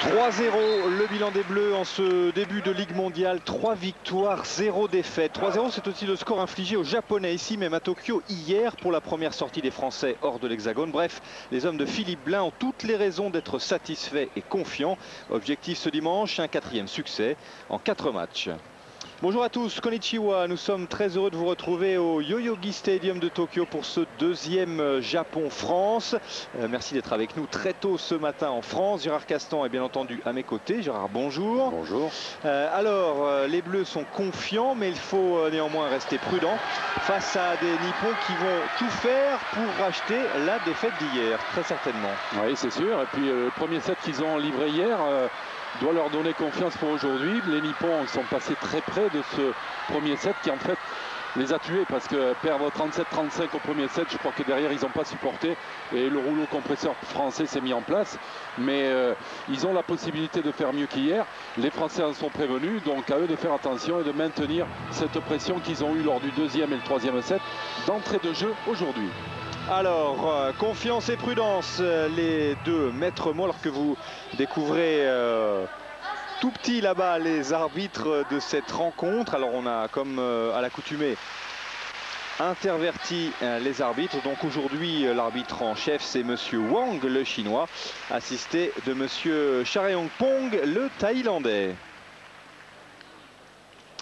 3-0, le bilan des Bleus en ce début de Ligue mondiale. 3 victoires, 0 défaites. 3-0, c'est aussi le score infligé aux Japonais ici, même à Tokyo, hier, pour la première sortie des Français hors de l'Hexagone. Bref, les hommes de Philippe Blain ont toutes les raisons d'être satisfaits et confiants. Objectif ce dimanche, un 4e succès en 4 matchs. Bonjour à tous, konnichiwa, nous sommes très heureux de vous retrouver au Yoyogi Stadium de Tokyo pour ce 2e Japon-France. Merci d'être avec nous très tôt ce matin en France. Gérard Castan est bien entendu à mes côtés. Gérard, bonjour. Bonjour. Les Bleus sont confiants, mais il faut néanmoins rester prudent face à des Nippons qui vont tout faire pour racheter la défaite d'hier, très certainement. Oui, c'est sûr. Et puis le premier set qu'ils ont livré hier doit leur donner confiance pour aujourd'hui. Les Nippons sont passés très près de ce premier set qui en fait les a tués, parce que perdre 37-35 au premier set, je crois que derrière ils n'ont pas supporté et le rouleau compresseur français s'est mis en place. Mais ils ont la possibilité de faire mieux qu'hier. Les Français en sont prévenus, donc à eux de faire attention et de maintenir cette pression qu'ils ont eue lors du 2e et le 3e set d'entrée de jeu aujourd'hui. Alors, confiance et prudence, les deux maîtres mots, alors que vous découvrez tout petit là-bas les arbitres de cette rencontre. Alors on a, comme à l'accoutumée, interverti les arbitres. Donc aujourd'hui, l'arbitre en chef, c'est monsieur Wang, le chinois, assisté de monsieur Chareongpong, le thaïlandais.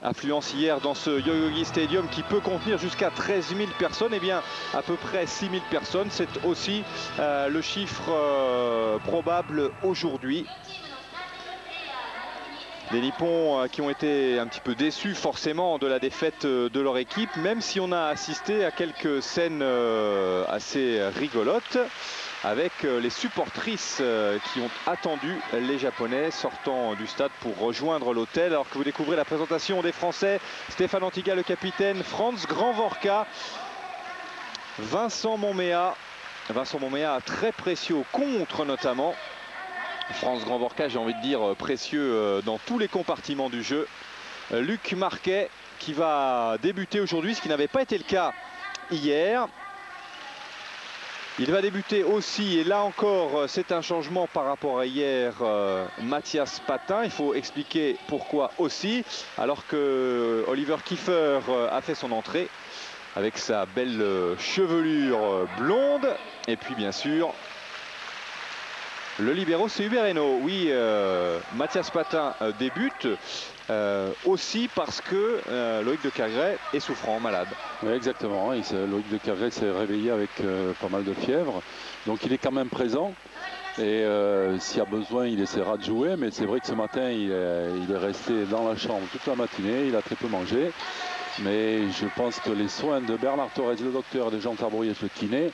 Affluence hier dans ce Yoyogi Stadium qui peut contenir jusqu'à 13 000 personnes. Et bien à peu près 6 000 personnes, c'est aussi le chiffre probable aujourd'hui. Des Nippons qui ont été un petit peu déçus forcément de la défaite de leur équipe, même si on a assisté à quelques scènes assez rigolotes avec les supportrices qui ont attendu les Japonais sortant du stade pour rejoindre l'hôtel. Alors que vous découvrez la présentation des Français, Stéphane Antiga le capitaine, Franz Grandvorka, Vincent Monmea très précieux au contre notamment. Franz Grandvorka, j'ai envie de dire précieux dans tous les compartiments du jeu. Luc Marquet qui va débuter aujourd'hui, ce qui n'avait pas été le cas hier. Il va débuter aussi, et là encore c'est un changement par rapport à hier, Mathias Patin. Il faut expliquer pourquoi aussi, alors que Oliver Kiefer a fait son entrée avec sa belle chevelure blonde. Et puis bien sûr, le libéro, c'est Hubert Hainaut. Oui, Mathias Patin débute aussi parce que Loïc de Kergray est souffrant, malade. Oui, exactement. Loïc de Kergray s'est réveillé avec pas mal de fièvre. Donc il est quand même présent. Et s'il y a besoin, il essaiera de jouer. Mais c'est vrai que ce matin, il est resté dans la chambre toute la matinée. Il a très peu mangé. Mais je pense que les soins de Bernard Torres, le docteur, de Jean Tarbouillet, le kiné,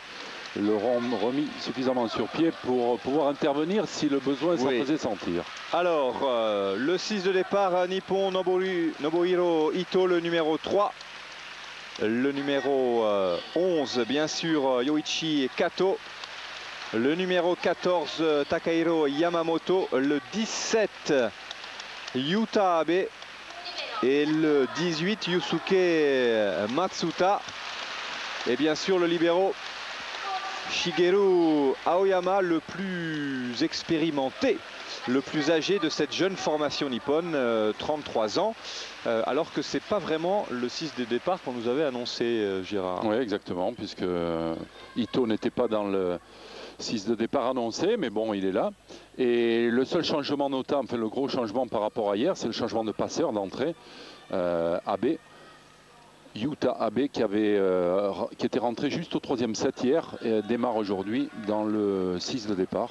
l'auront remis suffisamment sur pied pour pouvoir intervenir si le besoin s'en faisait sentir. Alors, le 6 de départ, Nippon, Nobuhiro Ito, le numéro 3. Le numéro 11, bien sûr, Yoichi Kato. Le numéro 14, Takahiro Yamamoto. Le 17, Yuta Abe. Et le 18, Yusuke Matsuta. Et bien sûr, le libéro Shigeru Aoyama, le plus expérimenté, le plus âgé de cette jeune formation nippone, 33 ans, alors que c'est pas vraiment le 6 de départ qu'on nous avait annoncé, Gérard. Oui, exactement, puisque Ito n'était pas dans le 6 de départ annoncé, mais bon, il est là. Et le seul changement notable, enfin le gros changement par rapport à hier, c'est le changement de passeur d'entrée, Abe. Yuta Abe qui était rentré juste au 3e set hier et démarre aujourd'hui dans le 6 de départ.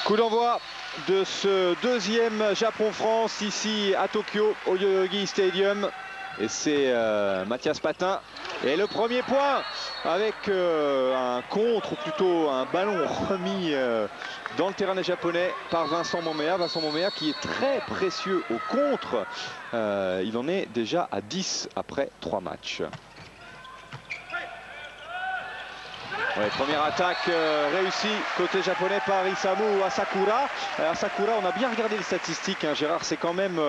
Coup d'envoi de ce 2e Japon-France ici à Tokyo au Yoyogi Stadium. Et c'est Mathias Patin. Et le premier point avec un contre, ou plutôt un ballon remis dans le terrain des Japonais par Vincent Monmea. Vincent Monmea qui est très précieux au contre. Il en est déjà à 10 après 3 matchs. Ouais, première attaque réussie côté japonais par Isamu Asakura. Asakura, on a bien regardé les statistiques, hein, Gérard, c'est quand même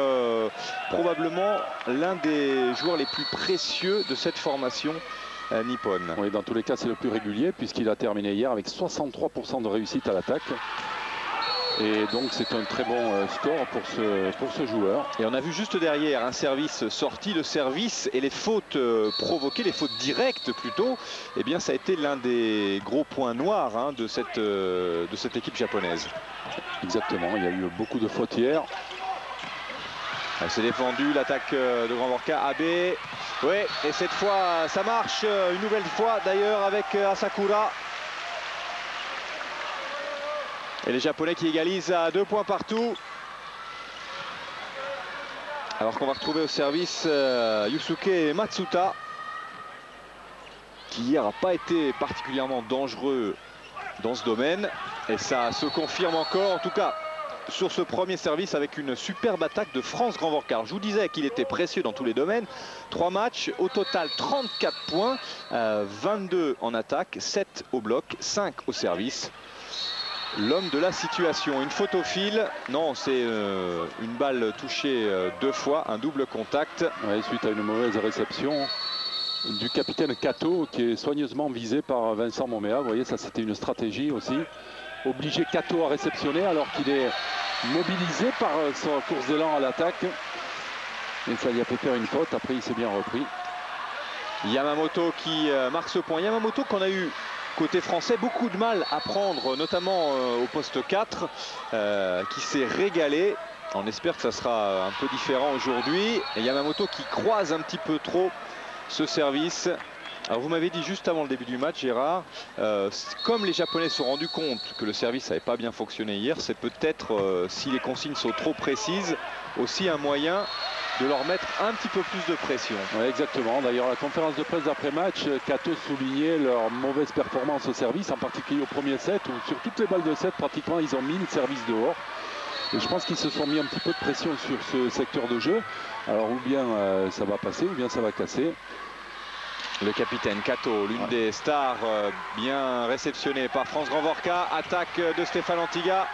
probablement l'un des joueurs les plus précieux de cette formation nippone. Oui, dans tous les cas, c'est le plus régulier puisqu'il a terminé hier avec 63% de réussite à l'attaque. Et donc c'est un très bon score pour ce joueur. Et on a vu juste derrière un service sorti, le service et les fautes provoquées, les fautes directes plutôt. Eh bien ça a été l'un des gros points noirs hein, de cette équipe japonaise. Exactement, il y a eu beaucoup de fautes hier. Elle s'est défendue, l'attaque de Grand Borca, AB. Oui, et cette fois ça marche une nouvelle fois d'ailleurs avec Asakura. Et les Japonais qui égalisent à 2 points partout. Alors qu'on va retrouver au service Yusuke Matsuta, qui hier n'a pas été particulièrement dangereux dans ce domaine. Et ça se confirme encore, en tout cas sur ce premier service, avec une superbe attaque de France Grand Borca. Je vous disais qu'il était précieux dans tous les domaines. 3 matchs, au total 34 points, 22 en attaque, 7 au bloc, 5 au service. L'homme de la situation, une faute au fil, non c'est une balle touchée 2 fois, un double contact. Ouais, suite à une mauvaise réception du capitaine Kato qui est soigneusement visé par Vincent Momea. Vous voyez, ça c'était une stratégie aussi. Obliger Kato à réceptionner alors qu'il est mobilisé par sa course d'élan à l'attaque. Et ça lui a fait faire une faute, après il s'est bien repris. Yamamoto qui marque ce point. Yamamoto qu'on a eu côté français beaucoup de mal à prendre, notamment au poste 4, qui s'est régalé. On espère que ça sera un peu différent aujourd'hui. Et Yamamoto qui croise un petit peu trop ce service. Alors vous m'avez dit juste avant le début du match, Gérard, comme les Japonais se sont rendus compte que le service n'avait pas bien fonctionné hier, c'est peut-être, si les consignes sont trop précises, aussi un moyen de leur mettre un petit peu plus de pression. Oui, exactement. D'ailleurs, la conférence de presse d'après-match, Kato soulignait leur mauvaise performance au service, en particulier au premier set, où sur toutes les balles de set, pratiquement, ils ont mis le service dehors. Et je pense qu'ils se sont mis un petit peu de pression sur ce secteur de jeu. Alors, ou bien ça va passer, ou bien ça va casser. Le capitaine Kato, l'une des stars bien réceptionnées par France Grand Borca. Attaque de Stéphane Antiga.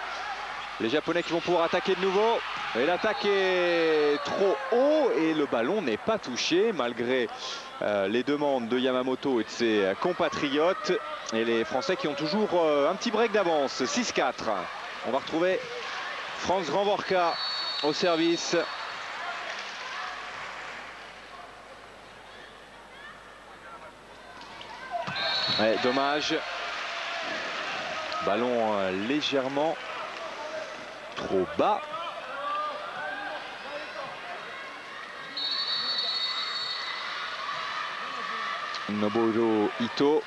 Les Japonais qui vont pouvoir attaquer de nouveau. Et l'attaque est trop haut et le ballon n'est pas touché malgré les demandes de Yamamoto et de ses compatriotes. Et les Français qui ont toujours un petit break d'avance. 6-4. On va retrouver France Grand Borca au service. Ouais, dommage. Ballon légèrement trop bas. Nobuhiro Ito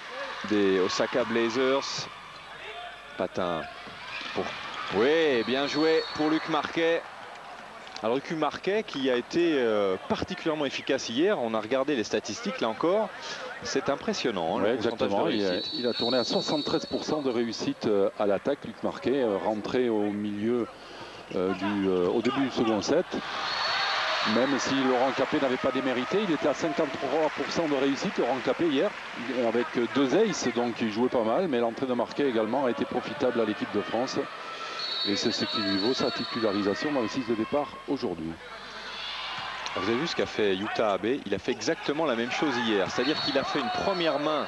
des Osaka Blazers. Patin pour... Oui, bien joué pour Luc Marquet. Alors Luc Marquet qui a été particulièrement efficace hier. On a regardé les statistiques là encore. C'est impressionnant. Hein, ouais, exactement. Il a tourné à 73% de réussite à l'attaque, Luc Marquet, rentré au milieu au début du second set. Même si Laurent Capet n'avait pas démérité, il était à 53% de réussite, Laurent Capet hier, avec 2 aces, donc il jouait pas mal. Mais l'entrée de Marquet également a été profitable à l'équipe de France. Et c'est ce qui lui vaut sa titularisation dans le 6 de départ aujourd'hui. Vous avez vu ce qu'a fait Yuta Abe? Il a fait exactement la même chose hier. C'est-à-dire qu'il a fait une première main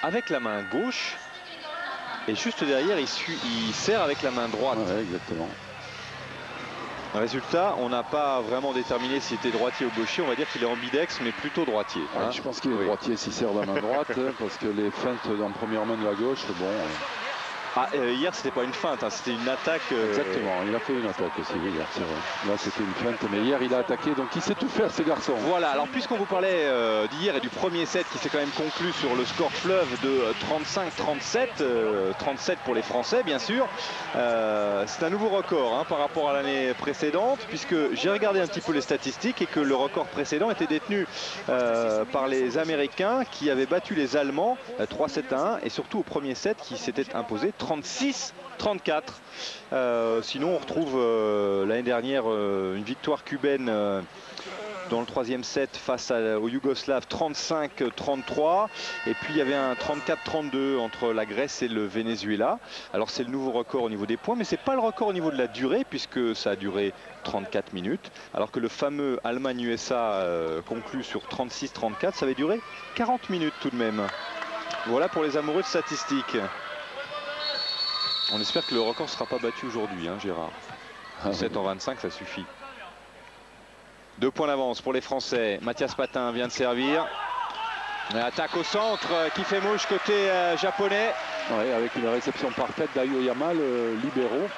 avec la main gauche. Et juste derrière, il serre avec la main droite. Ouais, exactement. Résultat, on n'a pas vraiment déterminé s'il était droitier ou gaucher. On va dire qu'il est ambidex, mais plutôt droitier. Ouais, hein. Je pense qu'il est droitier s'il sert de la main droite. Parce que les feintes en première main de la gauche, bon... hier c'était pas une feinte, hein, c'était une attaque. Exactement, il a fait une attaque aussi hier, c'est vrai. Là c'était une feinte, mais hier il a attaqué, donc il sait tout faire ce garçon. Voilà, alors puisqu'on vous parlait d'hier et du premier set qui s'est quand même conclu sur le score fleuve de 35-37, 37 pour les Français bien sûr. C'est un nouveau record hein, par rapport à l'année précédente, puisque j'ai regardé un petit peu les statistiques et que le record précédent était détenu par les Américains qui avaient battu les Allemands 3-7-1 et surtout au premier set qui s'était imposé 36-34. Sinon on retrouve l'année dernière une victoire cubaine dans le troisième set face aux Yougoslaves 35-33. Et puis il y avait un 34-32 entre la Grèce et le Venezuela. Alors c'est le nouveau record au niveau des points, mais c'est pas le record au niveau de la durée, puisque ça a duré 34 minutes. Alors que le fameux Allemagne-USA conclu sur 36-34, ça avait duré 40 minutes tout de même. Voilà pour les amoureux de statistiques. On espère que le record ne sera pas battu aujourd'hui, hein, Gérard. 7 en 25, ça suffit. 2 points d'avance pour les Français. Mathias Patin vient de servir. Attaque au centre qui fait mouche côté japonais. Ouais, avec une réception parfaite d'Aoyama, le libéraux.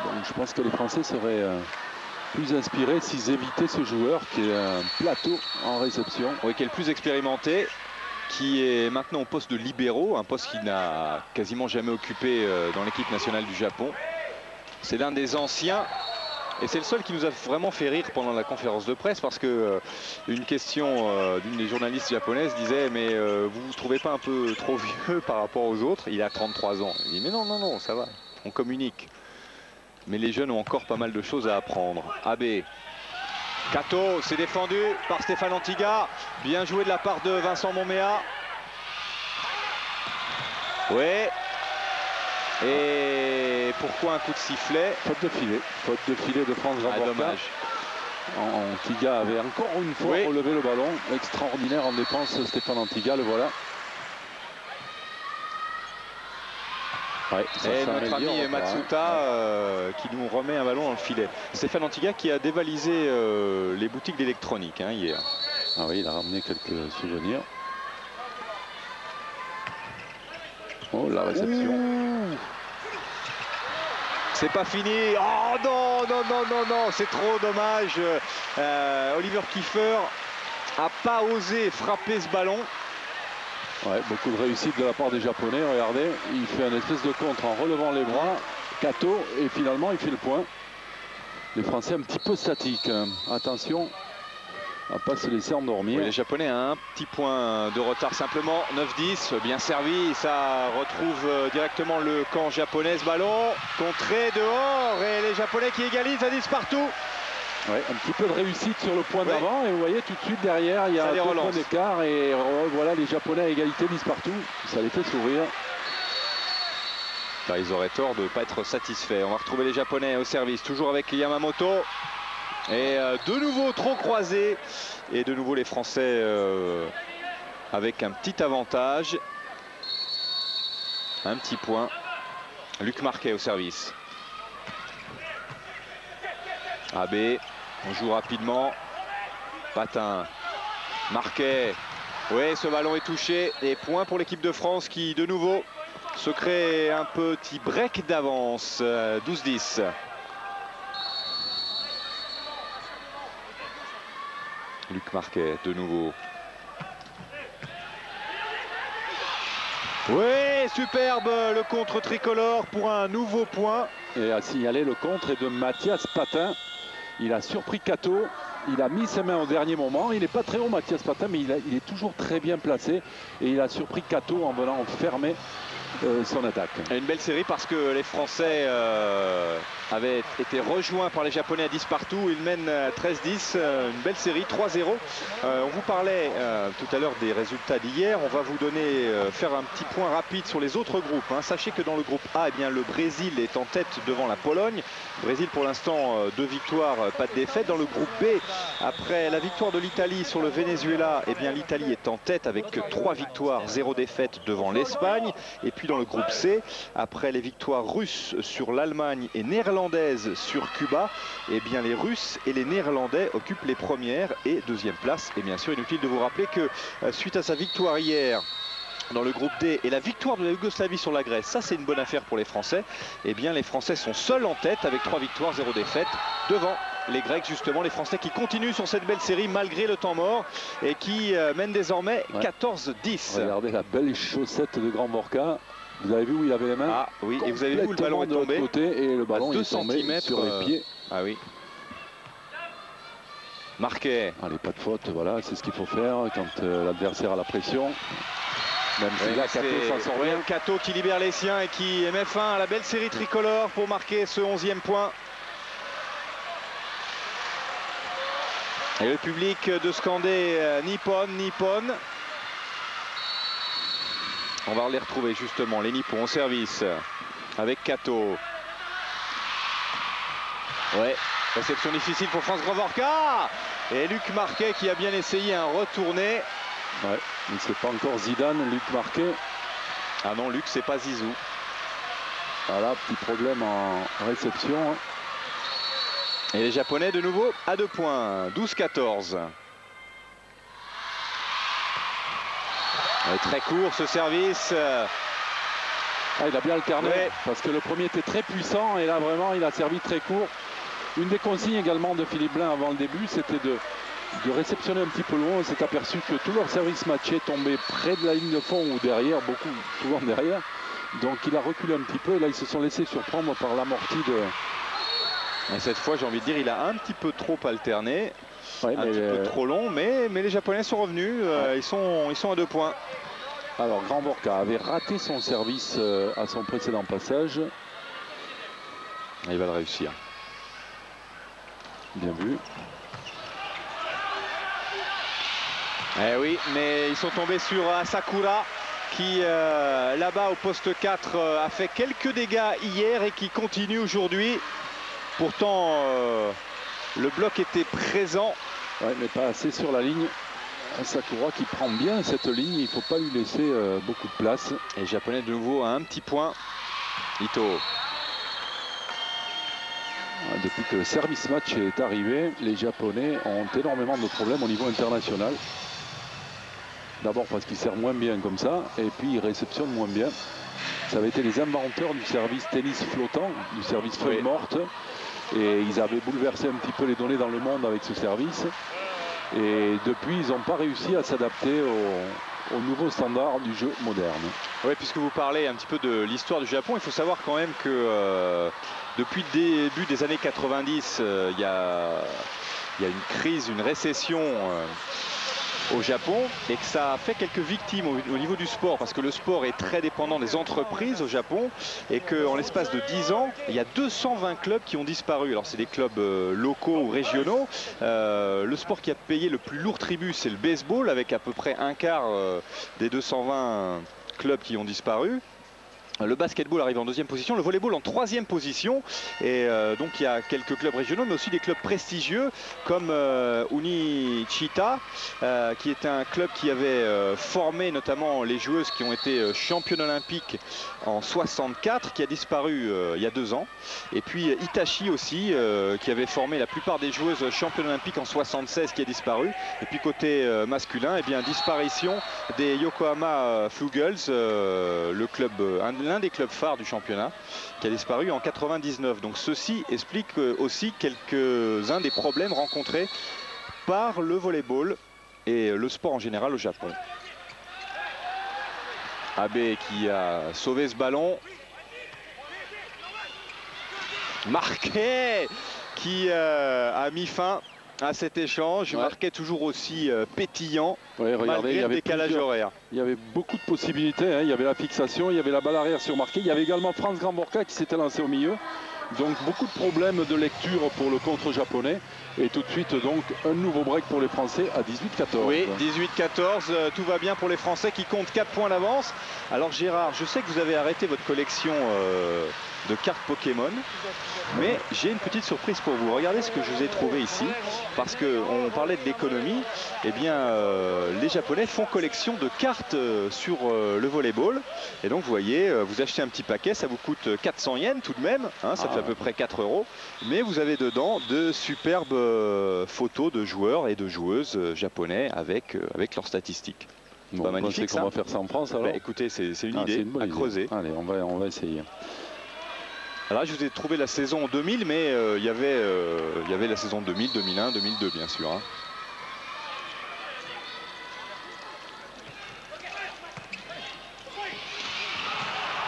Donc je pense que les Français seraient plus inspirés s'ils évitaient ce joueur qui est un plateau en réception. Oui, qui est le plus expérimenté, qui est maintenant au poste de libéraux, un poste qu'il n'a quasiment jamais occupé dans l'équipe nationale du Japon. C'est l'un des anciens et c'est le seul qui nous a vraiment fait rire pendant la conférence de presse, parce que une question d'une des journalistes japonaises disait mais vous vous trouvez pas un peu trop vieux par rapport aux autres? Il a 33 ans. Il dit mais non, non, non, ça va, on communique. Mais les jeunes ont encore pas mal de choses à apprendre. Abe. Kato, c'est défendu par Stéphane Antiga. Bien joué de la part de Vincent Monméa. Ouais. Et pourquoi un coup de sifflet? Faute de filet. Faute de filet de France Gravois. Dommage. Antiga avait encore une fois relevé le ballon. Extraordinaire en défense, Stéphane Antiga, le voilà. Ouais, et notre ami Matsuta qui nous remet un ballon dans le filet. Stéphane Antiga qui a dévalisé les boutiques d'électronique hier. Ah oui, il a ramené quelques souvenirs. Oh, la réception. C'est pas fini. Oh non, non, non, non, non, c'est trop dommage. Oliver Kiefer a pas osé frapper ce ballon. Ouais, beaucoup de réussite de la part des Japonais. Regardez, il fait un espèce de contre en relevant les bras. Kato, et finalement il fait le point. Les Français un petit peu statiques. Attention à ne pas se laisser endormir. Oui, les Japonais ont un petit point de retard simplement. 9-10, bien servi. Ça retrouve directement le camp japonais. Ce ballon contré dehors et les Japonais qui égalisent à 10 partout. Ouais, un petit peu de réussite sur le point d'avant, et vous voyez tout de suite derrière il y a 2 points d'écart et voilà les Japonais à égalité 10 partout. Ça les fait sourire. Enfin, ils auraient tort de ne pas être satisfaits. On va retrouver les Japonais au service, toujours avec Yamamoto. Et de nouveau trop croisés. Et de nouveau les Français avec un petit avantage. Un petit point. Luc Marquet au service. Abe, on joue rapidement. Patin, Marquet. Oui, ce ballon est touché. Et point pour l'équipe de France qui, de nouveau, se crée un petit break d'avance. 12-10. Luc Marquet, de nouveau. Oui, superbe le contre tricolore pour un nouveau point. Et à signaler le contre est de Mathias Patin. Il a surpris Kato, il a mis ses mains au dernier moment. Il n'est pas très haut Mathias Patin, mais il est toujours très bien placé. Et il a surpris Kato en venant fermer son attaque. Et une belle série parce que les Français avaient été rejoints par les Japonais à 10 partout. Ils mènent 13-10, une belle série, 3-0. On vous parlait tout à l'heure des résultats d'hier. On va vous donner, faire un petit point rapide sur les autres groupes. Sachez que dans le groupe A, eh bien, le Brésil est en tête devant la Pologne. Brésil pour l'instant 2 victoires, pas de défaite. Dans le groupe B, après la victoire de l'Italie sur le Venezuela, eh bien l'Italie est en tête avec 3 victoires, 0 défaite devant l'Espagne. Et puis dans le groupe C, après les victoires russes sur l'Allemagne et néerlandaises sur Cuba, eh bien les Russes et les Néerlandais occupent les premières et deuxième places. Et bien sûr, inutile de vous rappeler que suite à sa victoire hier dans le groupe D et la victoire de la Yougoslavie sur la Grèce, ça c'est une bonne affaire pour les Français. Eh bien les Français sont seuls en tête avec 3 victoires, 0 défaite devant les Grecs, justement, les Français qui continuent sur cette belle série malgré le temps mort et qui mènent désormais 14-10. Regardez la belle chaussette de Grand Borca. Vous avez vu où il avait les mains? Ah oui, et vous avez vu où le ballon est tombé de côté, et le ballon à 2 est tombé cm sur les pieds. Ah oui. Marquet. Allez, pas de faute, voilà, c'est ce qu'il faut faire quand l'adversaire a la pression. Même si là, Kato s'en sort bien. Kato qui libère les siens et qui met fin à la belle série tricolore pour marquer ce 11e point. Et le public de scander Nippon, Nippon. On va les retrouver justement, les Nippons au service avec Kato. Ouais, réception difficile pour France Gromborka. Et Luc Marquet qui a bien essayé un retourné. Ouais, mais c'est pas encore Zidane, Luc Marquet. Ah non, Luc, c'est pas Zizou. Voilà, petit problème en réception. Et les Japonais de nouveau à 2 points, 12-14. Très court ce service. Ah, il a bien alterné, ouais. Parce que le premier était très puissant et là vraiment il a servi très court. Une des consignes également de Philippe Blain avant le début, c'était de réceptionner un petit peu loin. On s'est aperçu que tous leurs services matchés tombaient près de la ligne de fond ou derrière, souvent derrière. Donc il a reculé un petit peu et là ils se sont laissés surprendre par l'amorti de... Et cette fois, j'ai envie de dire, il a un petit peu trop alterné. Ouais, un petit peu trop long, mais les Japonais sont revenus. Ouais. Ils sont à 2 points. Alors Gromborka avait raté son service à son précédent passage. Il va le réussir. Bien vu. Eh oui, mais ils sont tombés sur Asakura qui là-bas au poste 4 a fait quelques dégâts hier et qui continue aujourd'hui. Pourtant le bloc était présent. Ouais, mais pas assez sur la ligne. Asakura qui prend bien cette ligne, il ne faut pas lui laisser beaucoup de place. Et les Japonais de nouveau à un petit point. Ito. Depuis que le service match est arrivé, les Japonais ont énormément de problèmes au niveau international. D'abord parce qu'ils servent moins bien comme ça, et puis ils réceptionnent moins bien. Ça avait été les inventeurs du service tennis flottant, du service feuille morte. Et ils avaient bouleversé un petit peu les données dans le monde avec ce service. Et depuis, ils n'ont pas réussi à s'adapter au nouveau standard du jeu moderne. Oui, puisque vous parlez un petit peu de l'histoire du Japon, il faut savoir quand même que depuis le début des années 90, il y a une crise, une récession au Japon, et que ça a fait quelques victimes au niveau du sport, parce que le sport est très dépendant des entreprises au Japon, et qu'en l'espace de 10 ans, il y a 220 clubs qui ont disparu. Alors c'est des clubs locaux ou régionaux. Le sport qui a payé le plus lourd tribut, c'est le baseball, avec à peu près un quart des 220 clubs qui ont disparu. Le basketball arrive en 2e position, le volleyball en 3e position. Et donc il y a quelques clubs régionaux, mais aussi des clubs prestigieux comme Unichita, qui est un club qui avait formé notamment les joueuses qui ont été championnes olympiques en 64, qui a disparu il y a 2 ans. Et puis Hitachi aussi, qui avait formé la plupart des joueuses championnes olympiques en 76, qui a disparu. Et puis côté masculin, eh bien, disparition des Yokohama Flugels, le club, l'un des clubs phares du championnat, qui a disparu en 99. Donc ceci explique aussi quelques-uns des problèmes rencontrés par le volleyball et le sport en général au Japon. Abe qui a sauvé ce ballon. Marquet qui a mis fin à cet échange. Marquet toujours aussi pétillant, regardez, malgré le décalage horaire. Il y avait beaucoup de possibilités, hein. Il y avait la fixation, il y avait la balle arrière sur Marquet. Il y avait également France Gromborka qui s'était lancé au milieu. Donc beaucoup de problèmes de lecture pour le contre japonais. Et tout de suite donc un nouveau break pour les Français à 18-14. Oui, 18-14, tout va bien pour les Français qui comptent 4 points d'avance. Alors Gérard, je sais que vous avez arrêté votre collection de cartes Pokémon, mais j'ai une petite surprise pour vous. Regardez ce que je vous ai trouvé ici, parce qu'on parlait de l'économie. Eh bien, les Japonais font collection de cartes sur le volleyball. Et donc, vous voyez, vous achetez un petit paquet, ça vous coûte 400 yens tout de même, hein, ça fait à peu près 4 €. Mais vous avez dedans de superbes photos de joueurs et de joueuses japonais avec leurs statistiques. Bon, pas magnifique, on va faire ça en France alors. Écoutez, c'est une idée à creuser. Allez, on va essayer. Alors là, je vous ai trouvé la saison 2000, mais il y avait la saison 2000, 2001, 2002 bien sûr. Hein.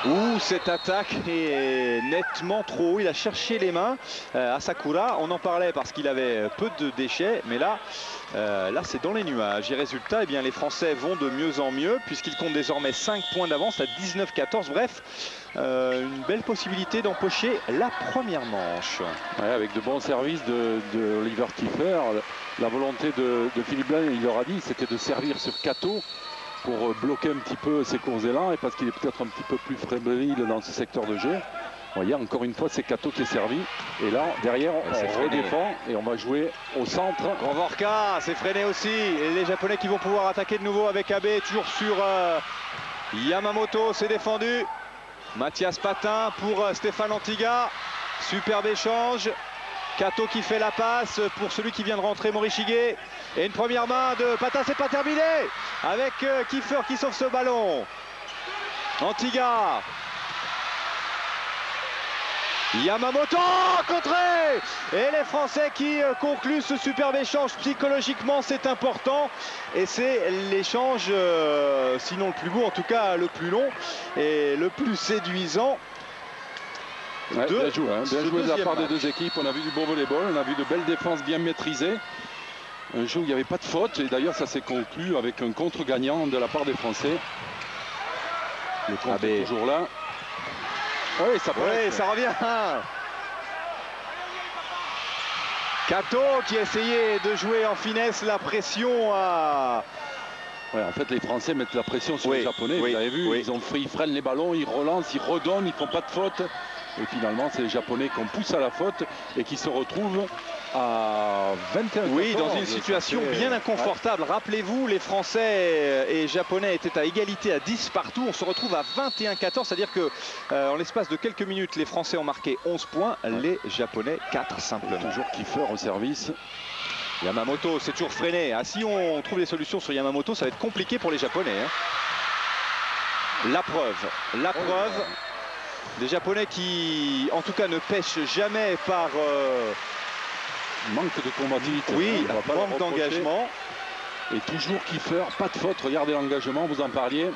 Ouh, cette attaque est nettement trop haut. Il a cherché les mains à Sakura. On en parlait parce qu'il avait peu de déchets. Mais là, Là, c'est dans les nuages. Et résultat, eh bien, les Français vont de mieux en mieux puisqu'ils comptent désormais 5 points d'avance à 19-14. Bref, une belle possibilité d'empocher la première manche. Ouais, avec de bons services de Oliver Kiefer. La volonté de Philippe Blain, il leur a dit, c'était de servir sur Cato pour bloquer un petit peu ses courts élans et parce qu'il est peut-être un petit peu plus fébrile dans ce secteur de jeu. Vous voyez, encore une fois, c'est Cato qui est servi. Et là, derrière, on redéfend et on va jouer au centre. Gromvorka, c'est freiné aussi. Et les Japonais qui vont pouvoir attaquer de nouveau avec Abe, toujours sur Yamamoto, c'est défendu. Mathias Patin pour Stéphane Antiga. Superbe échange. Cato qui fait la passe pour celui qui vient de rentrer, Morishige. Et une première main de Patin, c'est pas terminé. Avec Kiefer qui sauve ce ballon. Antiga. Yamamoto contré. Et les Français qui concluent ce superbe échange. Psychologiquement, c'est important. Et c'est l'échange, sinon le plus beau, en tout cas le plus long et le plus séduisant. Ouais, bien joué de la part des deux équipes. On a vu du beau volleyball, on a vu de belles défenses bien maîtrisées. Un jeu où il n'y avait pas de faute. Et d'ailleurs, ça s'est conclu avec un contre-gagnant de la part des Français. Le contre est toujours là. Oui, ça revient. Cato qui essayait de jouer en finesse la pression à... Ouais, en fait, les Français mettent la pression sur les Japonais. Vous avez vu, ils freinent les ballons, ils relancent, ils redonnent, ils ne font pas de faute. Et finalement, c'est les Japonais qu'on pousse à la faute et qui se retrouvent à 21. Oui, dans une situation bien inconfortable. Rappelez-vous, les Français et Japonais étaient à égalité à 10 partout. On se retrouve à 21-14, c'est-à-dire que en l'espace de quelques minutes, les Français ont marqué 11 points, les Japonais 4 simplement. Toujours Kiefer au service. Yamamoto, c'est toujours freiné. Ah, si on trouve des solutions sur Yamamoto, ça va être compliqué pour les Japonais. Hein. La preuve. Des Japonais qui, en tout cas, ne pêchent jamais par... manque de combativité. Oui, manque d'engagement. Et toujours Kiefer, pas de faute. Regardez l'engagement, vous en parliez.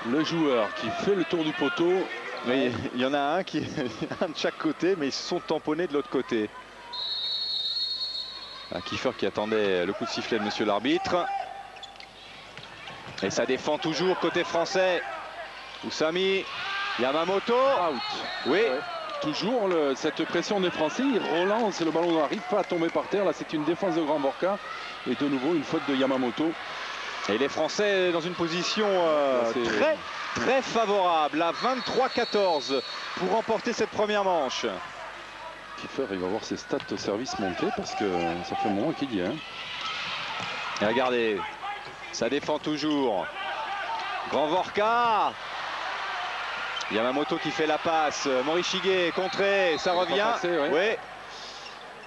Le joueur qui fait le tour du poteau. Mais il y en a un qui un de chaque côté, mais ils se sont tamponnés de l'autre côté. Kiefer qui attendait le coup de sifflet de monsieur l'arbitre. Et ça défend toujours côté français. Usami, Yamamoto. Out. Oui. Ouais. Toujours cette pression des Français. Ils relancent, le ballon n'arrive pas à tomber par terre. Là, c'est une défense de Gromvorka. Et de nouveau, une faute de Yamamoto. Et les Français dans une position très favorable à 23-14 pour remporter cette première manche. Kiefer, il va voir ses stats au service monter parce que ça fait un moment qu'il y est. Hein. Et regardez, ça défend toujours. Gromvorka. Yamamoto qui fait la passe. Morishige contré, ça revient. Oui.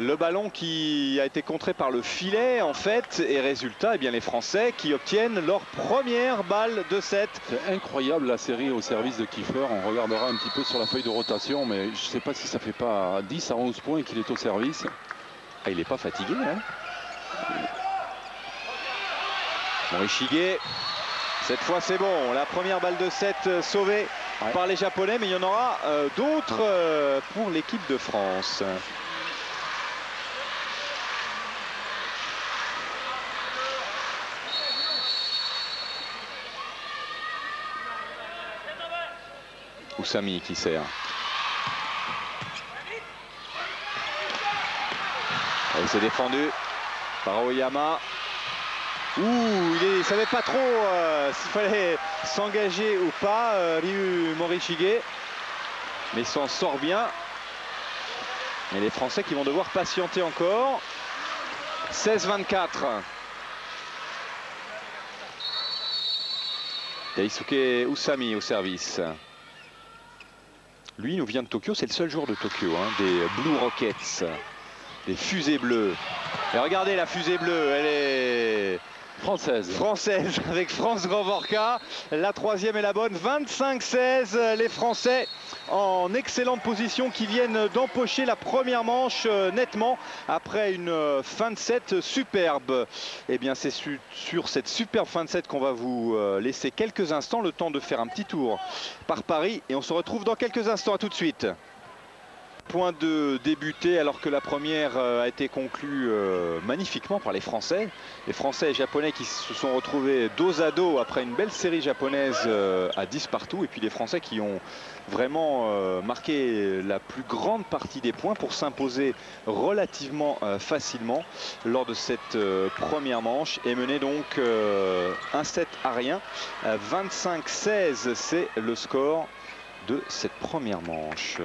Le ballon qui a été contré par le filet en fait. Et résultat, eh bien, les Français qui obtiennent leur première balle de 7. C'est incroyable la série au service de Kiefer. On regardera un petit peu sur la feuille de rotation. Mais je ne sais pas si ça fait pas 10 à 11 points qu'il est au service. Ah, il n'est pas fatigué. Hein. Morishige. Cette fois c'est bon. La première balle de 7 sauvée par les Japonais. Mais il y en aura d'autres pour l'équipe de France. Usami qui sert. Et c'est défendu par Oyama. Il ne savait pas trop s'il fallait s'engager ou pas, Ryu Morishige. Mais il s'en sort bien. Et les Français qui vont devoir patienter encore. 16-24. Daisuke Usami au service. Lui, il nous vient de Tokyo, c'est le seul joueur de Tokyo, hein, des Blue Rockets, des fusées bleues. Et regardez la fusée bleue, elle est française avec France Gromvorka. La troisième est la bonne, 25-16. Les Français en excellente position qui viennent d'empocher la première manche nettement après une fin de set superbe. Et bien c'est sur cette superbe fin de set qu'on va vous laisser quelques instants, le temps de faire un petit tour par Paris. Et on se retrouve dans quelques instants, à tout de suite. point de débuter alors que la première a été conclue magnifiquement par les Français. Les Français et Japonais qui se sont retrouvés dos à dos après une belle série japonaise à 10 partout. Et puis les Français qui ont vraiment marqué la plus grande partie des points pour s'imposer relativement facilement lors de cette première manche et mener donc 1-7 à rien. 25-16, c'est le score de cette première manche.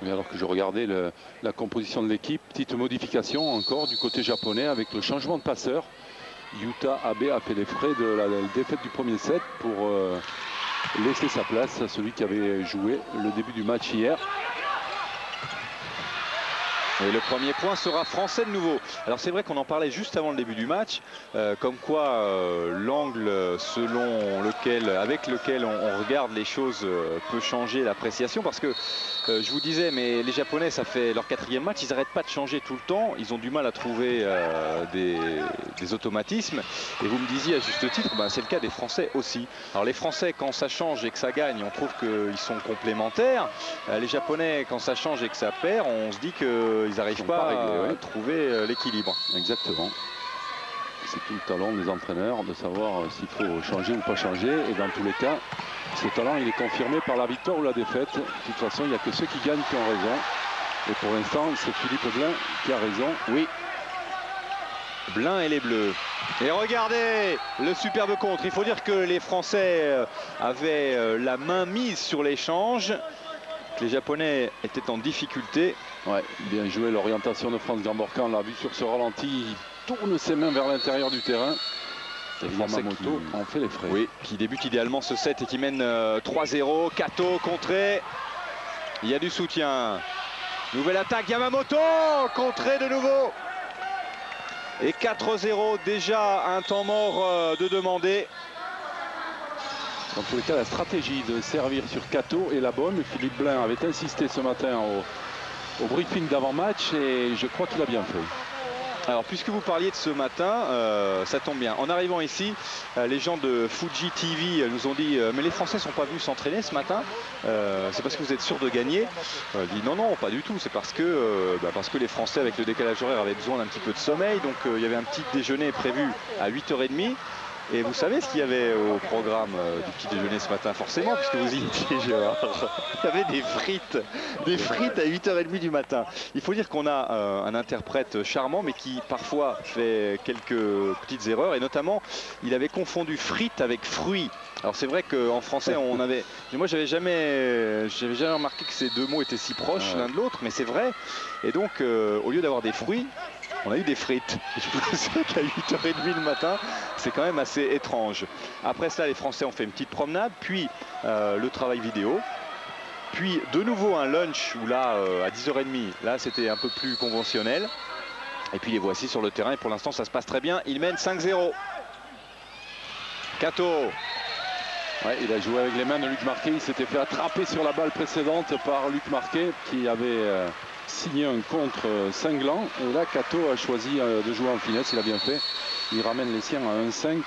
Mais alors que je regardais la composition de l'équipe, petite modification encore du côté japonais avec le changement de passeur. Yuta Abe a fait les frais de la défaite du premier set pour laisser sa place à celui qui avait joué le début du match hier. Et le premier point sera français de nouveau. Alors c'est vrai qu'on en parlait juste avant le début du match, comme quoi l'angle avec lequel on regarde les choses peut changer l'appréciation, parce que je vous disais, mais les Japonais, ça fait leur 4e match, ils n'arrêtent pas de changer tout le temps, ils ont du mal à trouver des automatismes, et vous me disiez à juste titre, c'est le cas des Français aussi. Alors les Français, quand ça change et que ça gagne, on trouve qu'ils sont complémentaires. Les Japonais, quand ça change et que ça perd, on se dit qu'ils n'arrivent pas à trouver l'équilibre. Exactement. C'est tout le talent des entraîneurs de savoir s'il faut changer ou pas changer, et dans tous les cas, ce talent il est confirmé par la victoire ou la défaite. De toute façon, il n'y a que ceux qui gagnent qui ont raison. Et pour l'instant, c'est Philippe Blain qui a raison. Oui. Blain et les Bleus. Et regardez le superbe contre. Il faut dire que les Français avaient la main mise sur l'échange. Les Japonais étaient en difficulté. Ouais, bien joué l'orientation de Franz Gamborka. On l'a vu sur ce ralenti. Il tourne ses mains vers l'intérieur du terrain. Les Français qui ont fait les frais. Oui, qui débute idéalement ce set et qui mène 3-0. Kato contré. Il y a du soutien. Nouvelle attaque, Yamamoto contré de nouveau. Et 4-0, déjà un temps mort de demander. Dans tous les cas, la stratégie de servir sur Kato est la bonne. Philippe Blain avait insisté ce matin au briefing d'avant-match et je crois qu'il a bien fait. Alors puisque vous parliez de ce matin, ça tombe bien. En arrivant ici, les gens de Fuji TV nous ont dit mais les Français ne sont pas venus s'entraîner ce matin, c'est parce que vous êtes sûr de gagner. Dit non, non, pas du tout, c'est parce que les Français avec le décalage horaire avaient besoin d'un petit peu de sommeil, donc il y avait un petit déjeuner prévu à 8h30. Et vous savez ce qu'il y avait au programme du petit déjeuner ce matin, forcément, puisque vous y étiez, Gérard. Il y avait des frites à 8h30 du matin. Il faut dire qu'on a un interprète charmant, mais qui parfois fait quelques petites erreurs, et notamment, il avait confondu frites avec fruits. Alors c'est vrai qu'en français, on avait... Moi, j'avais jamais remarqué que ces deux mots étaient si proches l'un de l'autre, mais c'est vrai. Et donc, au lieu d'avoir des fruits, on a eu des frites. Je pensais qu'à 8h30 le matin, c'est quand même assez étrange. Après cela, les Français ont fait une petite promenade, puis le travail vidéo. Puis de nouveau un lunch où là, à 10h30, là c'était un peu plus conventionnel. Et puis les voici sur le terrain et pour l'instant ça se passe très bien. Il mène 5-0. Kato. Ouais, il a joué avec les mains de Luc Marquet. Il s'était fait attraper sur la balle précédente par Luc Marquet qui avait... signé un contre cinglant, et là Kato a choisi de jouer en finesse, il a bien fait, il ramène les siens à 1-5.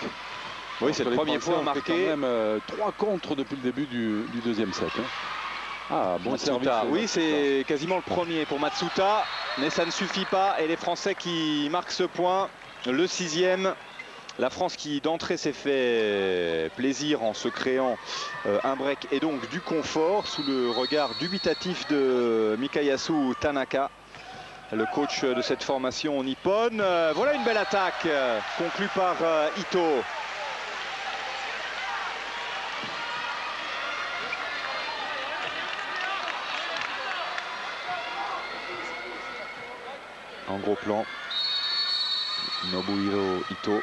Oui, c'est le premier point marqué. Quand même 3 contres depuis le début du deuxième set. Ah, bon Matsuta. service. Oui, c'est quasiment le premier pour Matsuta, mais ça ne suffit pas, et les Français qui marquent ce point, le 6e. La France qui d'entrée s'est fait plaisir en se créant un break et donc du confort sous le regard dubitatif de Mikayasu Tanaka, le coach de cette formation nippone. Voilà une belle attaque conclue par Ito. En gros plan, Nobuhiro Ito.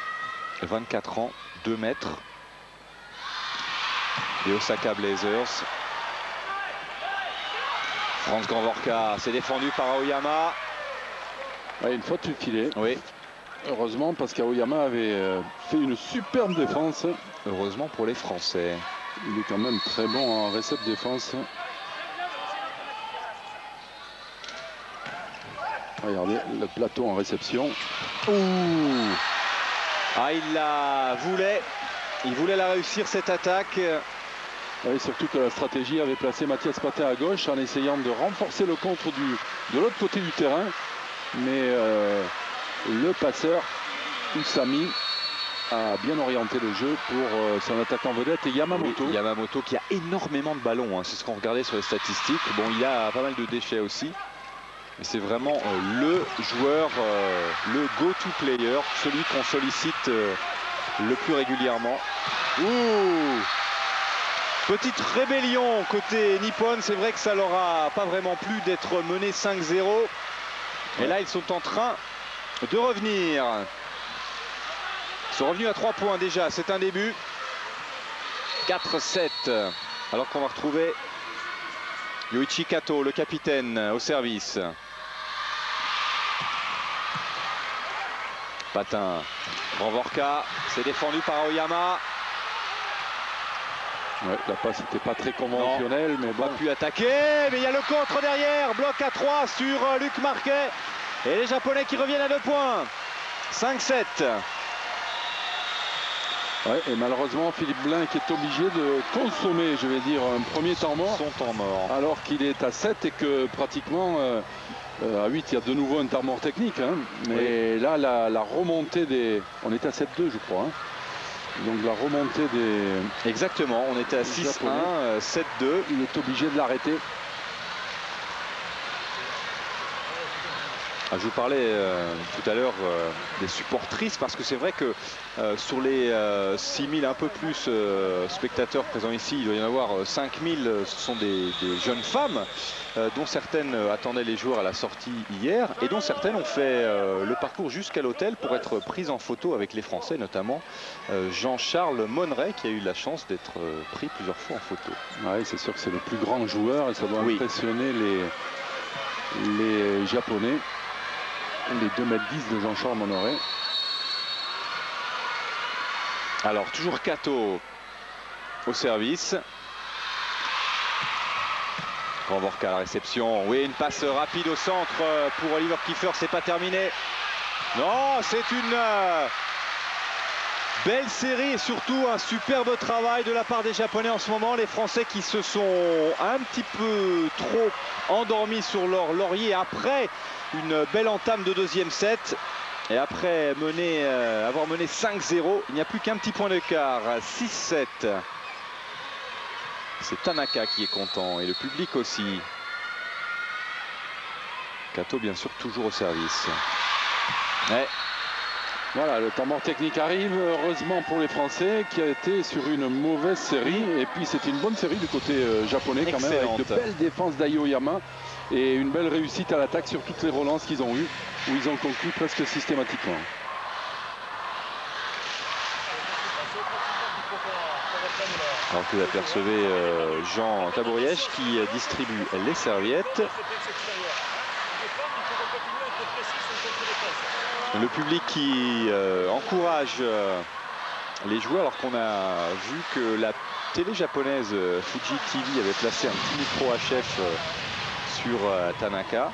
24 ans, 2 mètres. Les Osaka Blazers. Franz Gamborka s'est défendu par Aoyama. Ouais, une faute du filet. Oui. Heureusement, parce qu'Aoyama avait fait une superbe défense. Heureusement pour les Français. Il est quand même très bon en récepte défense. Regardez le plateau en réception. Ouh. Ah, il la voulait. Il voulait la réussir cette attaque. Oui, surtout que la stratégie avait placé Mathias Patin à gauche en essayant de renforcer le contre de l'autre côté du terrain. Mais le passeur, Oussami, a bien orienté le jeu pour son attaquant vedette et Yamamoto. Oui, Yamamoto qui a énormément de ballons, hein. C'est ce qu'on regardait sur les statistiques. Bon, il a pas mal de déchets aussi. Mais c'est vraiment le joueur, le go-to player, celui qu'on sollicite le plus régulièrement. Ouh! Petite rébellion côté Nippon. C'est vrai que ça leur a pas vraiment plu d'être mené 5-0. Et là, ils sont en train de revenir. Ils sont revenus à 3 points déjà. C'est un début. 4-7. Alors qu'on va retrouver Yoichi Kato, le capitaine, au service. Patin. Renvorka. C'est défendu par Aoyama. Ouais, la passe n'était pas très conventionnelle, non, mais bon. Pas pu attaquer, mais il y a le contre derrière. Bloc à 3 sur Luc Marquet. Et les Japonais qui reviennent à 2 points. 5-7. Ouais, et malheureusement, Philippe Blin qui est obligé de consommer, je vais dire, un premier temps mort. Son temps mort. Alors qu'il est à 7 et que pratiquement à 8, il y a de nouveau un temps mort technique. Hein. Mais oui. Là, la remontée des... On était à 7-2, je crois. Hein. Donc la remontée des... Exactement, on était à 6-1, 7-2. Il est obligé de l'arrêter. Je vous parlais tout à l'heure des supportrices, parce que c'est vrai que sur les 6000 un peu plus spectateurs présents ici, il doit y en avoir 5000, ce sont des jeunes femmes, dont certaines attendaient les joueurs à la sortie hier, et dont certaines ont fait le parcours jusqu'à l'hôtel pour être prises en photo avec les Français, notamment Jean-Charles Monneret, qui a eu la chance d'être pris plusieurs fois en photo. Oui, c'est sûr que c'est le plus grand joueur, et ça doit impressionner les Japonais. Les 2,10 m de Jean-Charles Monneret. Alors toujours Kato au service. Renvorka à la réception. Oui, une passe rapide au centre pour Oliver Kiefer. C'est pas terminé. Non, c'est une belle série et surtout un superbe travail de la part des Japonais en ce moment. Les Français qui se sont un petit peu trop endormis sur leur laurier après une belle entame de deuxième set. Et après avoir mené 5-0, il n'y a plus qu'un petit point d'écart. 6-7. C'est Tanaka qui est content et le public aussi. Kato bien sûr toujours au service. Ouais. Voilà, le temps mort technique arrive, heureusement pour les Français, qui a été sur une mauvaise série. Et puis c'était une bonne série du côté japonais quand même, avec de belles défenses d'Aoyama et une belle réussite à l'attaque sur toutes les relances qu'ils ont eues, où ils ont conclu presque systématiquement. Alors que vous apercevez Jean Tabourièche qui distribue les serviettes. Le public qui encourage les joueurs, alors qu'on a vu que la télé japonaise Fuji TV avait placé un petit micro HF sur Tanaka.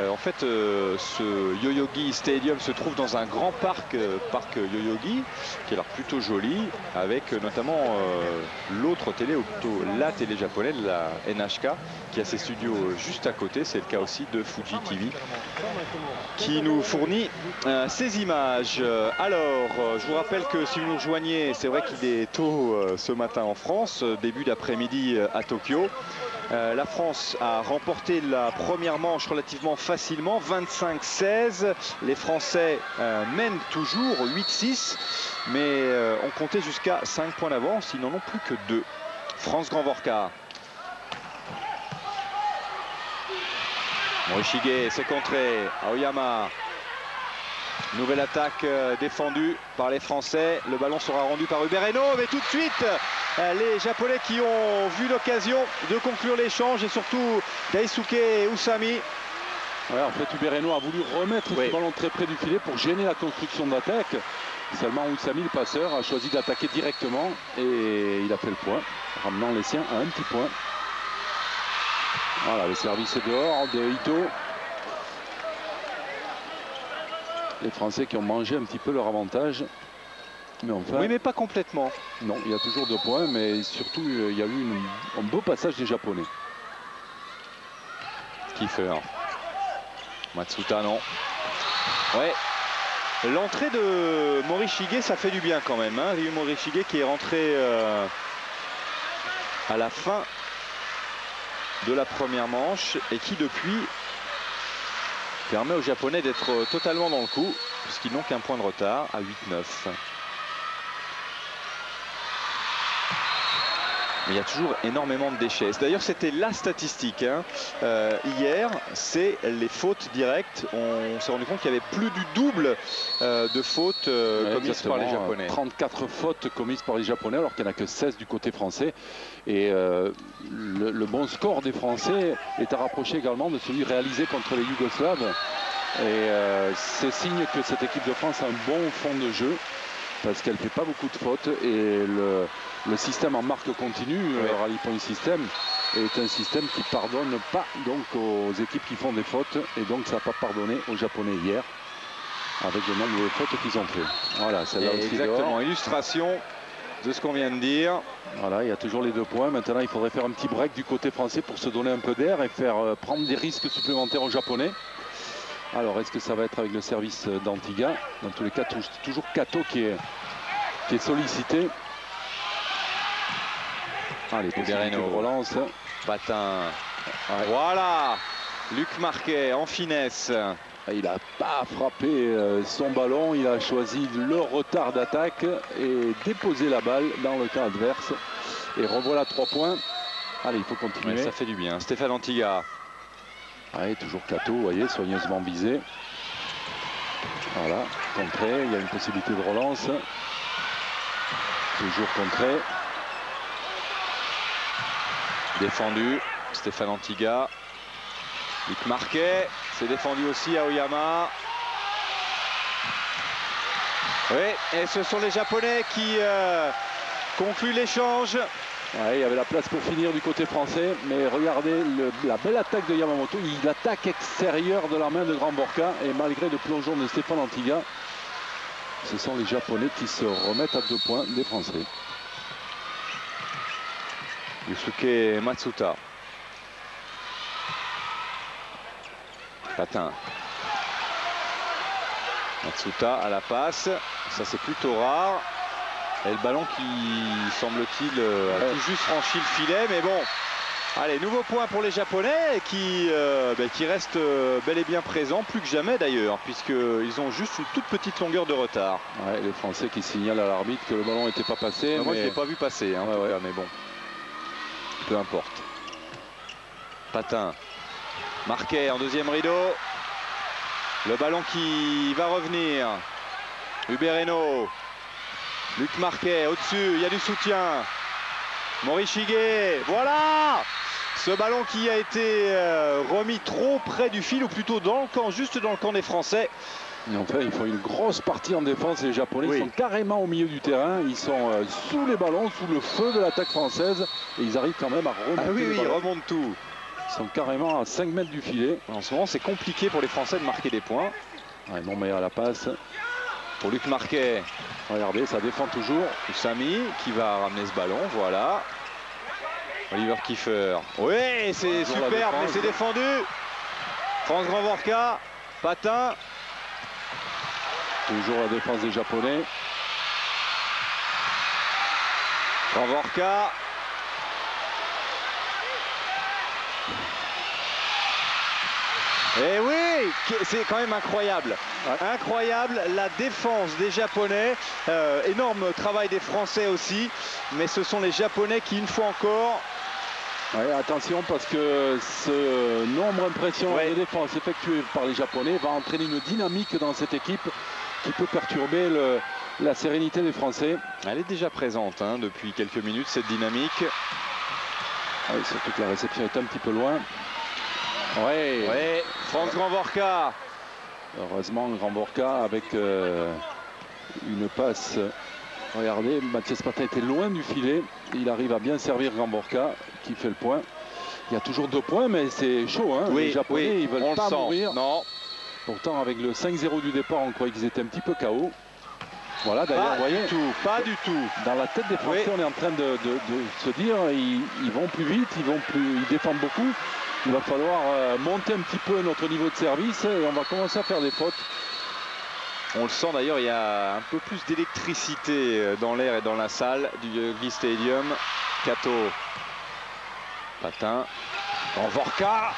En fait, ce Yoyogi Stadium se trouve dans un grand parc, parc Yoyogi, qui est alors plutôt joli, avec notamment l'autre télé, ou plutôt la télé japonaise, la NHK, qui a ses studios juste à côté. C'est le cas aussi de Fuji TV, qui nous fournit ces images. Alors, je vous rappelle que si vous nous rejoignez, c'est vrai qu'il est tôt ce matin en France, début d'après-midi à Tokyo. La France a remporté la première manche relativement facilement, 25-16. Les Français mènent toujours 8-6, mais ont compté jusqu'à 5 points d'avance. Ils n'en ont plus que 2. France Grandvorka. Morishige, c'est contré. Aoyama. Nouvelle attaque défendue par les Français. Le ballon sera rendu par Ubereno, mais tout de suite, les Japonais qui ont vu l'occasion de conclure l'échange, et surtout Daisuke Oussami. Ouais, en fait, Ubereno a voulu remettre ce ballon très près du filet pour gêner la construction d'attaque. Seulement Oussami, le passeur, a choisi d'attaquer directement et il a fait le point, ramenant les siens à un petit point. Voilà, le service est dehors de Ito. Les Français qui ont mangé un petit peu leur avantage. Mais enfin, oui, mais pas complètement. non, il y a toujours 2 points, mais surtout, il y a eu un beau passage des Japonais. Kiefer. Matsuta, non. Ouais. L'entrée de Morishige, ça fait du bien quand même. Hein. Ryu Morishige qui est rentré à la fin de la première manche et qui depuis permet aux Japonais d'être totalement dans le coup puisqu'ils n'ont qu'un point de retard à 8-9. Il y a toujours énormément de déchets. D'ailleurs, c'était la statistique hein. Hier, c'est les fautes directes. On s'est rendu compte qu'il y avait plus du double de fautes commises par les Japonais. 34 fautes commises par les Japonais, alors qu'il n'y en a que 16 du côté français. Et le bon score des Français est à rapprocher également de celui réalisé contre les Yougoslaves. Et c'est signe que cette équipe de France a un bon fond de jeu, parce qu'elle ne fait pas beaucoup de fautes. Et le système en marque continue, le Rally Point System, est un système qui ne pardonne pas donc aux équipes qui font des fautes. Et donc ça n'a pas pardonné aux Japonais hier, avec le nombre de fautes qu'ils ont fait. Voilà, celle-là aussi. Exactement, dehors. Illustration de ce qu'on vient de dire. Voilà, il y a toujours les 2 points. Maintenant, il faudrait faire un petit break du côté français pour se donner un peu d'air et faire prendre des risques supplémentaires aux Japonais. Alors, est-ce que ça va être avec le service d'Antiga? Dans tous les cas, toujours Kato qui est sollicité. Allez, possibilité de relance. Patin. Ouais. Voilà. Luc Marquet en finesse. Il n'a pas frappé son ballon. Il a choisi le retard d'attaque et déposé la balle dans le camp adverse. Et revoilà 3 points. Allez, il faut continuer. Ouais, ça fait du bien. Stéphane Antiga. Allez, toujours Kato, vous voyez, soigneusement visé. Voilà, contré. Il y a une possibilité de relance. Toujours contré. Défendu, Stéphane Antiga. Luc Marquet, c'est défendu aussi à Aoyama. Oui, et ce sont les Japonais qui concluent l'échange. Ouais, il y avait la place pour finir du côté français, mais regardez la belle attaque de Yamamoto. Il attaque extérieur de la main de Gramborca, et malgré le plongeon de Stéphane Antiga, ce sont les Japonais qui se remettent à 2 points des Français. Yusuke Matsuta. Patin. Matsuta à la passe. Ça, c'est plutôt rare. Et le ballon qui, semble-t-il, a tout juste franchi le filet. Mais bon, allez, nouveau point pour les Japonais qui restent bel et bien présents, plus que jamais d'ailleurs, puisqu'ils ont juste une toute petite longueur de retard. Ouais, les Français qui signalent à l'arbitre que le ballon n'était pas passé. Moi, je ne l'ai pas vu passer, hein, en tout cas, mais bon. Peu importe. Patin. Marquet en deuxième rideau. Le ballon qui va revenir. Ubereno. Luc Marquet au-dessus. Il y a du soutien. Morishige. Voilà. Ce ballon qui a été remis trop près du fil, ou plutôt dans le camp, juste dans le camp des Français. Et enfin, ils font une grosse partie en défense. Les Japonais sont carrément au milieu du terrain. Ils sont sous les ballons, sous le feu de l'attaque française. Et ils arrivent quand même à remonter. Ah oui, ils remontent tout. Ils sont carrément à 5 mètres du filet. En ce moment, c'est compliqué pour les Français de marquer des points. Ouais, Montmeyer à la passe. Pour Luc Marquet. Regardez, ça défend toujours. Usami qui va ramener ce ballon. Voilà. Oliver Kiefer. Oui, c'est superbe, mais c'est défendu. France Granborca. Patin. Toujours la défense des Japonais. Granborca. Et oui, c'est quand même incroyable. Ouais. Incroyable la défense des Japonais. Énorme travail des Français aussi. Mais ce sont les Japonais qui, une fois encore... Ouais, attention, parce que ce nombre impressionnant de défense effectué par les Japonais va entraîner une dynamique dans cette équipe qui peut perturber la sérénité des Français. Elle est déjà présente hein, depuis quelques minutes, cette dynamique. Ouais, surtout que la réception est un petit peu loin. Ouais, France Granborca. Heureusement, Granborca avec une passe. Regardez, Mathias Patin était loin du filet. Il arrive à bien servir Granborca qui fait le point. Il y a toujours 2 points, mais c'est chaud. Hein. Les Japonais, ils veulent pas mourir. Non. Pourtant, avec le 5-0 du départ, on croyait qu'ils étaient un petit peu KO. Voilà, d'ailleurs, vous voyez, pas du tout. Dans la tête des Français, on est en train de se dire, ils vont plus vite, ils défendent beaucoup. Il va falloir monter un petit peu notre niveau de service et on va commencer à faire des fautes. On le sent d'ailleurs, il y a un peu plus d'électricité dans l'air et dans la salle du Yaoundé Stadium. Kato, Patin, Gorvorka.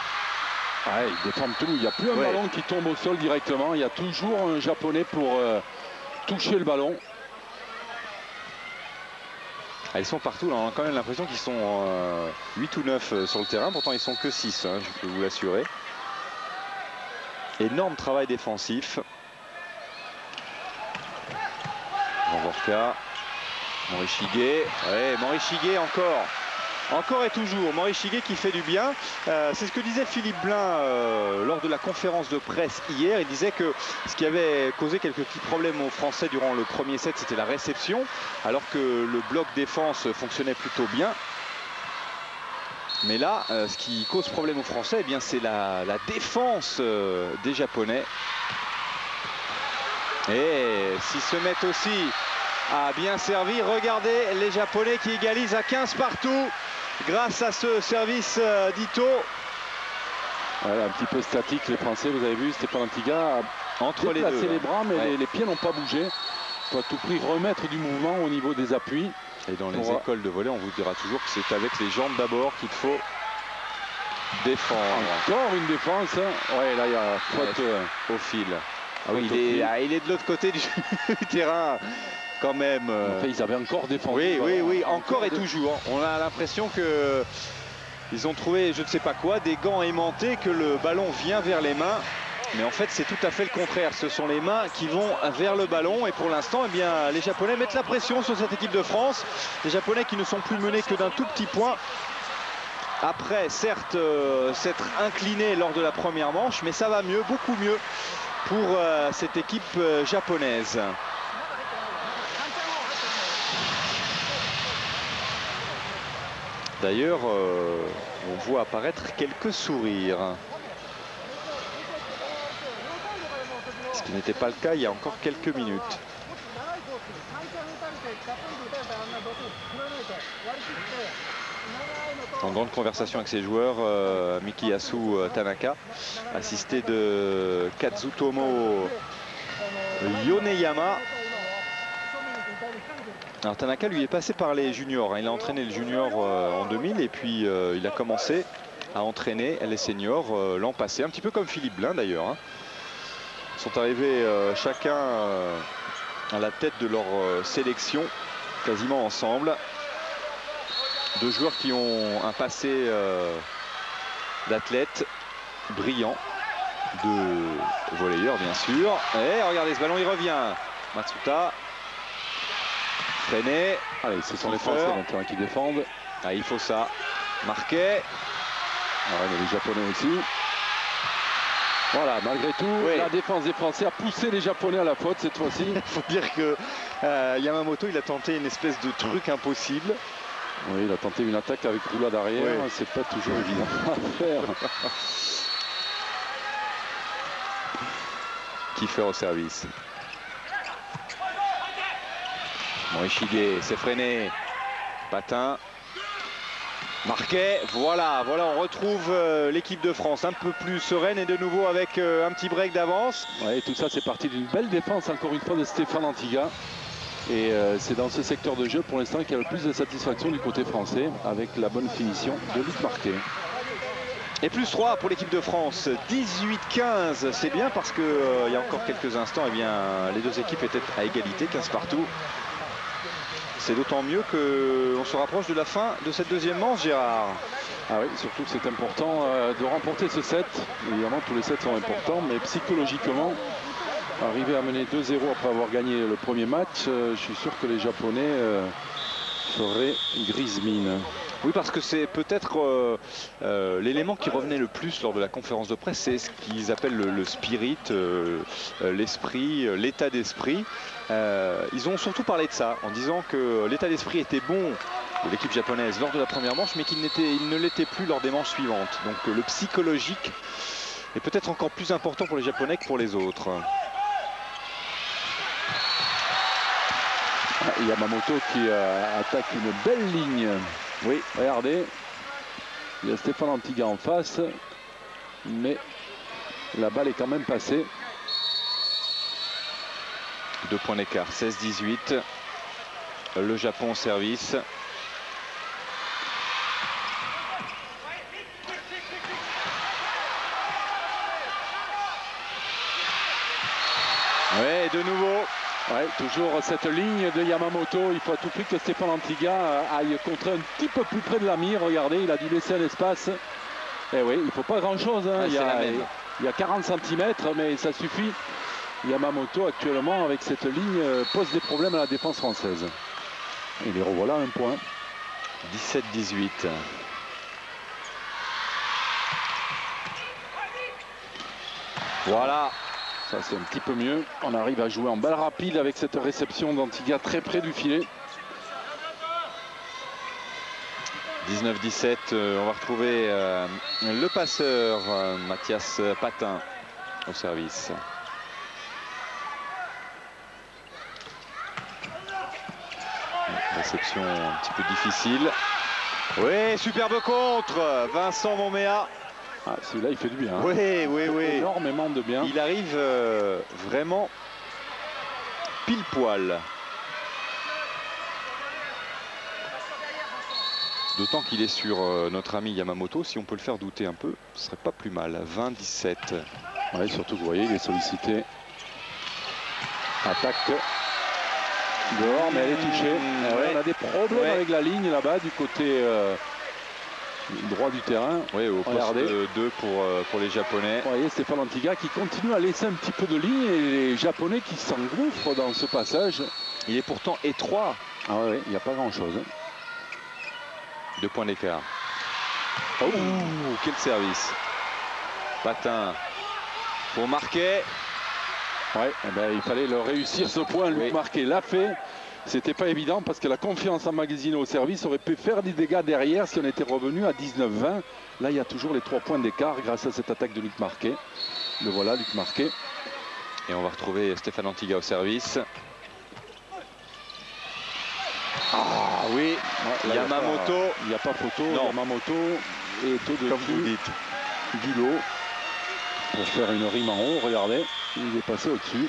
Ouais, ils défendent tout. Il n'y a plus un ballon qui tombe au sol directement. Il y a toujours un Japonais pour toucher le ballon. Ah, ils sont partout, là. On a quand même l'impression qu'ils sont 8 ou 9 sur le terrain. Pourtant, ils sont que 6, hein, je peux vous l'assurer. Énorme travail défensif. Gorvorka, Morishige. Ouais, Morishige encore et toujours. Morishige qui fait du bien. C'est ce que disait Philippe Blin lors de la conférence de presse hier. Il disait que ce qui avait causé quelques petits problèmes aux Français durant le premier set, c'était la réception, alors que le bloc défense fonctionnait plutôt bien. Mais là, ce qui cause problème aux Français, eh bien, c'est la défense des Japonais. Et s'ils se mettent aussi à bien servir, regardez les Japonais qui égalisent à 15 partout grâce à ce service d'Ito. Voilà, un petit peu statique les Français, vous avez vu, Stéphane Antiga a entre les deux, les bras, mais les pieds n'ont pas bougé. Il faut à tout prix remettre du mouvement au niveau des appuis. Et dans les écoles de volley, on vous dira toujours que c'est avec les jambes d'abord qu'il faut défendre. Encore une défense. Ouais, là il y a faute au fil. Ah oui, il est de l'autre côté du terrain quand même. En fait, ils avaient encore défendu. Oui, encore et toujours. On a l'impression que ils ont trouvé, je ne sais pas quoi, des gants aimantés, que le ballon vient vers les mains. Mais en fait, c'est tout à fait le contraire. Ce sont les mains qui vont vers le ballon. Et pour l'instant, eh bien, les Japonais mettent la pression sur cette équipe de France. Les Japonais qui ne sont plus menés que d'un tout petit point. Après, certes, s'être inclinés lors de la première manche, mais ça va mieux, beaucoup mieux pour cette équipe japonaise. D'ailleurs, on voit apparaître quelques sourires. Ce qui n'était pas le cas il y a encore quelques minutes. En grande conversation avec ses joueurs, Mikiyasu Tanaka, assisté de Kazutomo Yoneyama. Alors Tanaka lui est passé par les juniors, hein. Il a entraîné le junior en 2000 et puis il a commencé à entraîner les seniors l'an passé, un petit peu comme Philippe Blin d'ailleurs, hein. Ils sont arrivés chacun à la tête de leur sélection, quasiment ensemble. Deux joueurs qui ont un passé d'athlète brillant, de volleyeur bien sûr. Et regardez ce ballon, il revient. Matsuta. Freiné. Allez, ce sont les Français maintenant qui défendent. Ah, il faut ça. Marquet. Ah, mais les Japonais aussi. Voilà, malgré tout, la défense des Français a poussé les Japonais à la faute cette fois-ci. Il faut dire que Yamamoto, il a tenté une espèce de truc impossible. Oui, il a tenté une attaque avec roulade arrière. C'est pas toujours évident à faire. Kiefer au service. Morishige, c'est freiné. Patin. Marquet, voilà, on retrouve l'équipe de France un peu plus sereine et de nouveau avec un petit break d'avance. Ouais, tout ça c'est parti d'une belle défense encore une fois de Stéphane Antiga. Et c'est dans ce secteur de jeu pour l'instant qu'il y a le plus de satisfaction du côté français avec la bonne finition de Luc Marquet. Et plus 3 pour l'équipe de France, 18-15, c'est bien parce que il y a encore quelques instants, eh bien, les deux équipes étaient à égalité, 15 partout. C'est d'autant mieux qu'on se rapproche de la fin de cette deuxième manche, Gérard. Ah oui, surtout que c'est important de remporter ce set. Évidemment, tous les sets sont importants, mais psychologiquement, arriver à mener 2-0 après avoir gagné le premier match, je suis sûr que les Japonais feraient grise mine. Oui, parce que c'est peut-être l'élément qui revenait le plus lors de la conférence de presse, c'est ce qu'ils appellent le spirit, l'esprit, l'état d'esprit. Ils ont surtout parlé de ça, en disant que l'état d'esprit était bon de l'équipe japonaise lors de la première manche, mais qu'il ne l'était plus lors des manches suivantes. Donc le psychologique est peut-être encore plus important pour les Japonais que pour les autres. Yamamoto qui attaque une belle ligne. Oui, regardez. Il y a Stéphane Antiga en face. Mais la balle est quand même passée. 2 points d'écart, 16-18. Le Japon au service. Ouais, de nouveau. Ouais, toujours cette ligne de Yamamoto. Il faut à tout prix que Stéphane Antiga aille contrer un petit peu plus près de la mire. Regardez, il a dû laisser un espace. Et oui, il ne faut pas grand-chose. Hein. Il y a 40 cm, mais ça suffit. Yamamoto, actuellement, avec cette ligne, pose des problèmes à la défense française. Et les revoilà un point. 17-18. Voilà. Ça, c'est un petit peu mieux. On arrive à jouer en balle rapide avec cette réception d'Antiga très près du filet. 19-17. On va retrouver le passeur Mathias Patin au service. Réception un petit peu difficile. Oui, superbe contre. Vincent Moméa. Ah, celui-là, il fait du bien. Hein. Oui, oui, oui. Énormément de bien. Il arrive vraiment pile poil. D'autant qu'il est sur notre ami Yamamoto. Si on peut le faire douter un peu, ce serait pas plus mal. 20-17. Oui, surtout que vous voyez, il est sollicité. Attaque. Dehors, mais elle est touchée. On a des problèmes avec la ligne là-bas du côté droit du terrain. Oui, au poste 2 pour les Japonais. Vous voyez Stéphane Antiga qui continue à laisser un petit peu de ligne et les Japonais qui s'engouffrent dans ce passage. Il est pourtant étroit. Ah oui, il n'y a pas grand-chose. 2 points d'écart. Oh, quel service. Patin pour marquer. Ouais, eh ben, il fallait le réussir ce point. Luc Marquet l'a fait. C'était pas évident parce que la confiance en Magazzino au service aurait pu faire des dégâts derrière si on était revenu à 19-20. Là, il y a toujours les 3 points d'écart grâce à cette attaque de Luc Marquet. Le voilà, Luc Marquet. Et on va retrouver Stéphane Antiga au service. Ah oui, là, Yamamoto. Il n'y a pas photo. Non. Yamamoto est au-dessus Comme vous dites du lot pour faire une rime en haut. Regardez, il est passé au-dessus.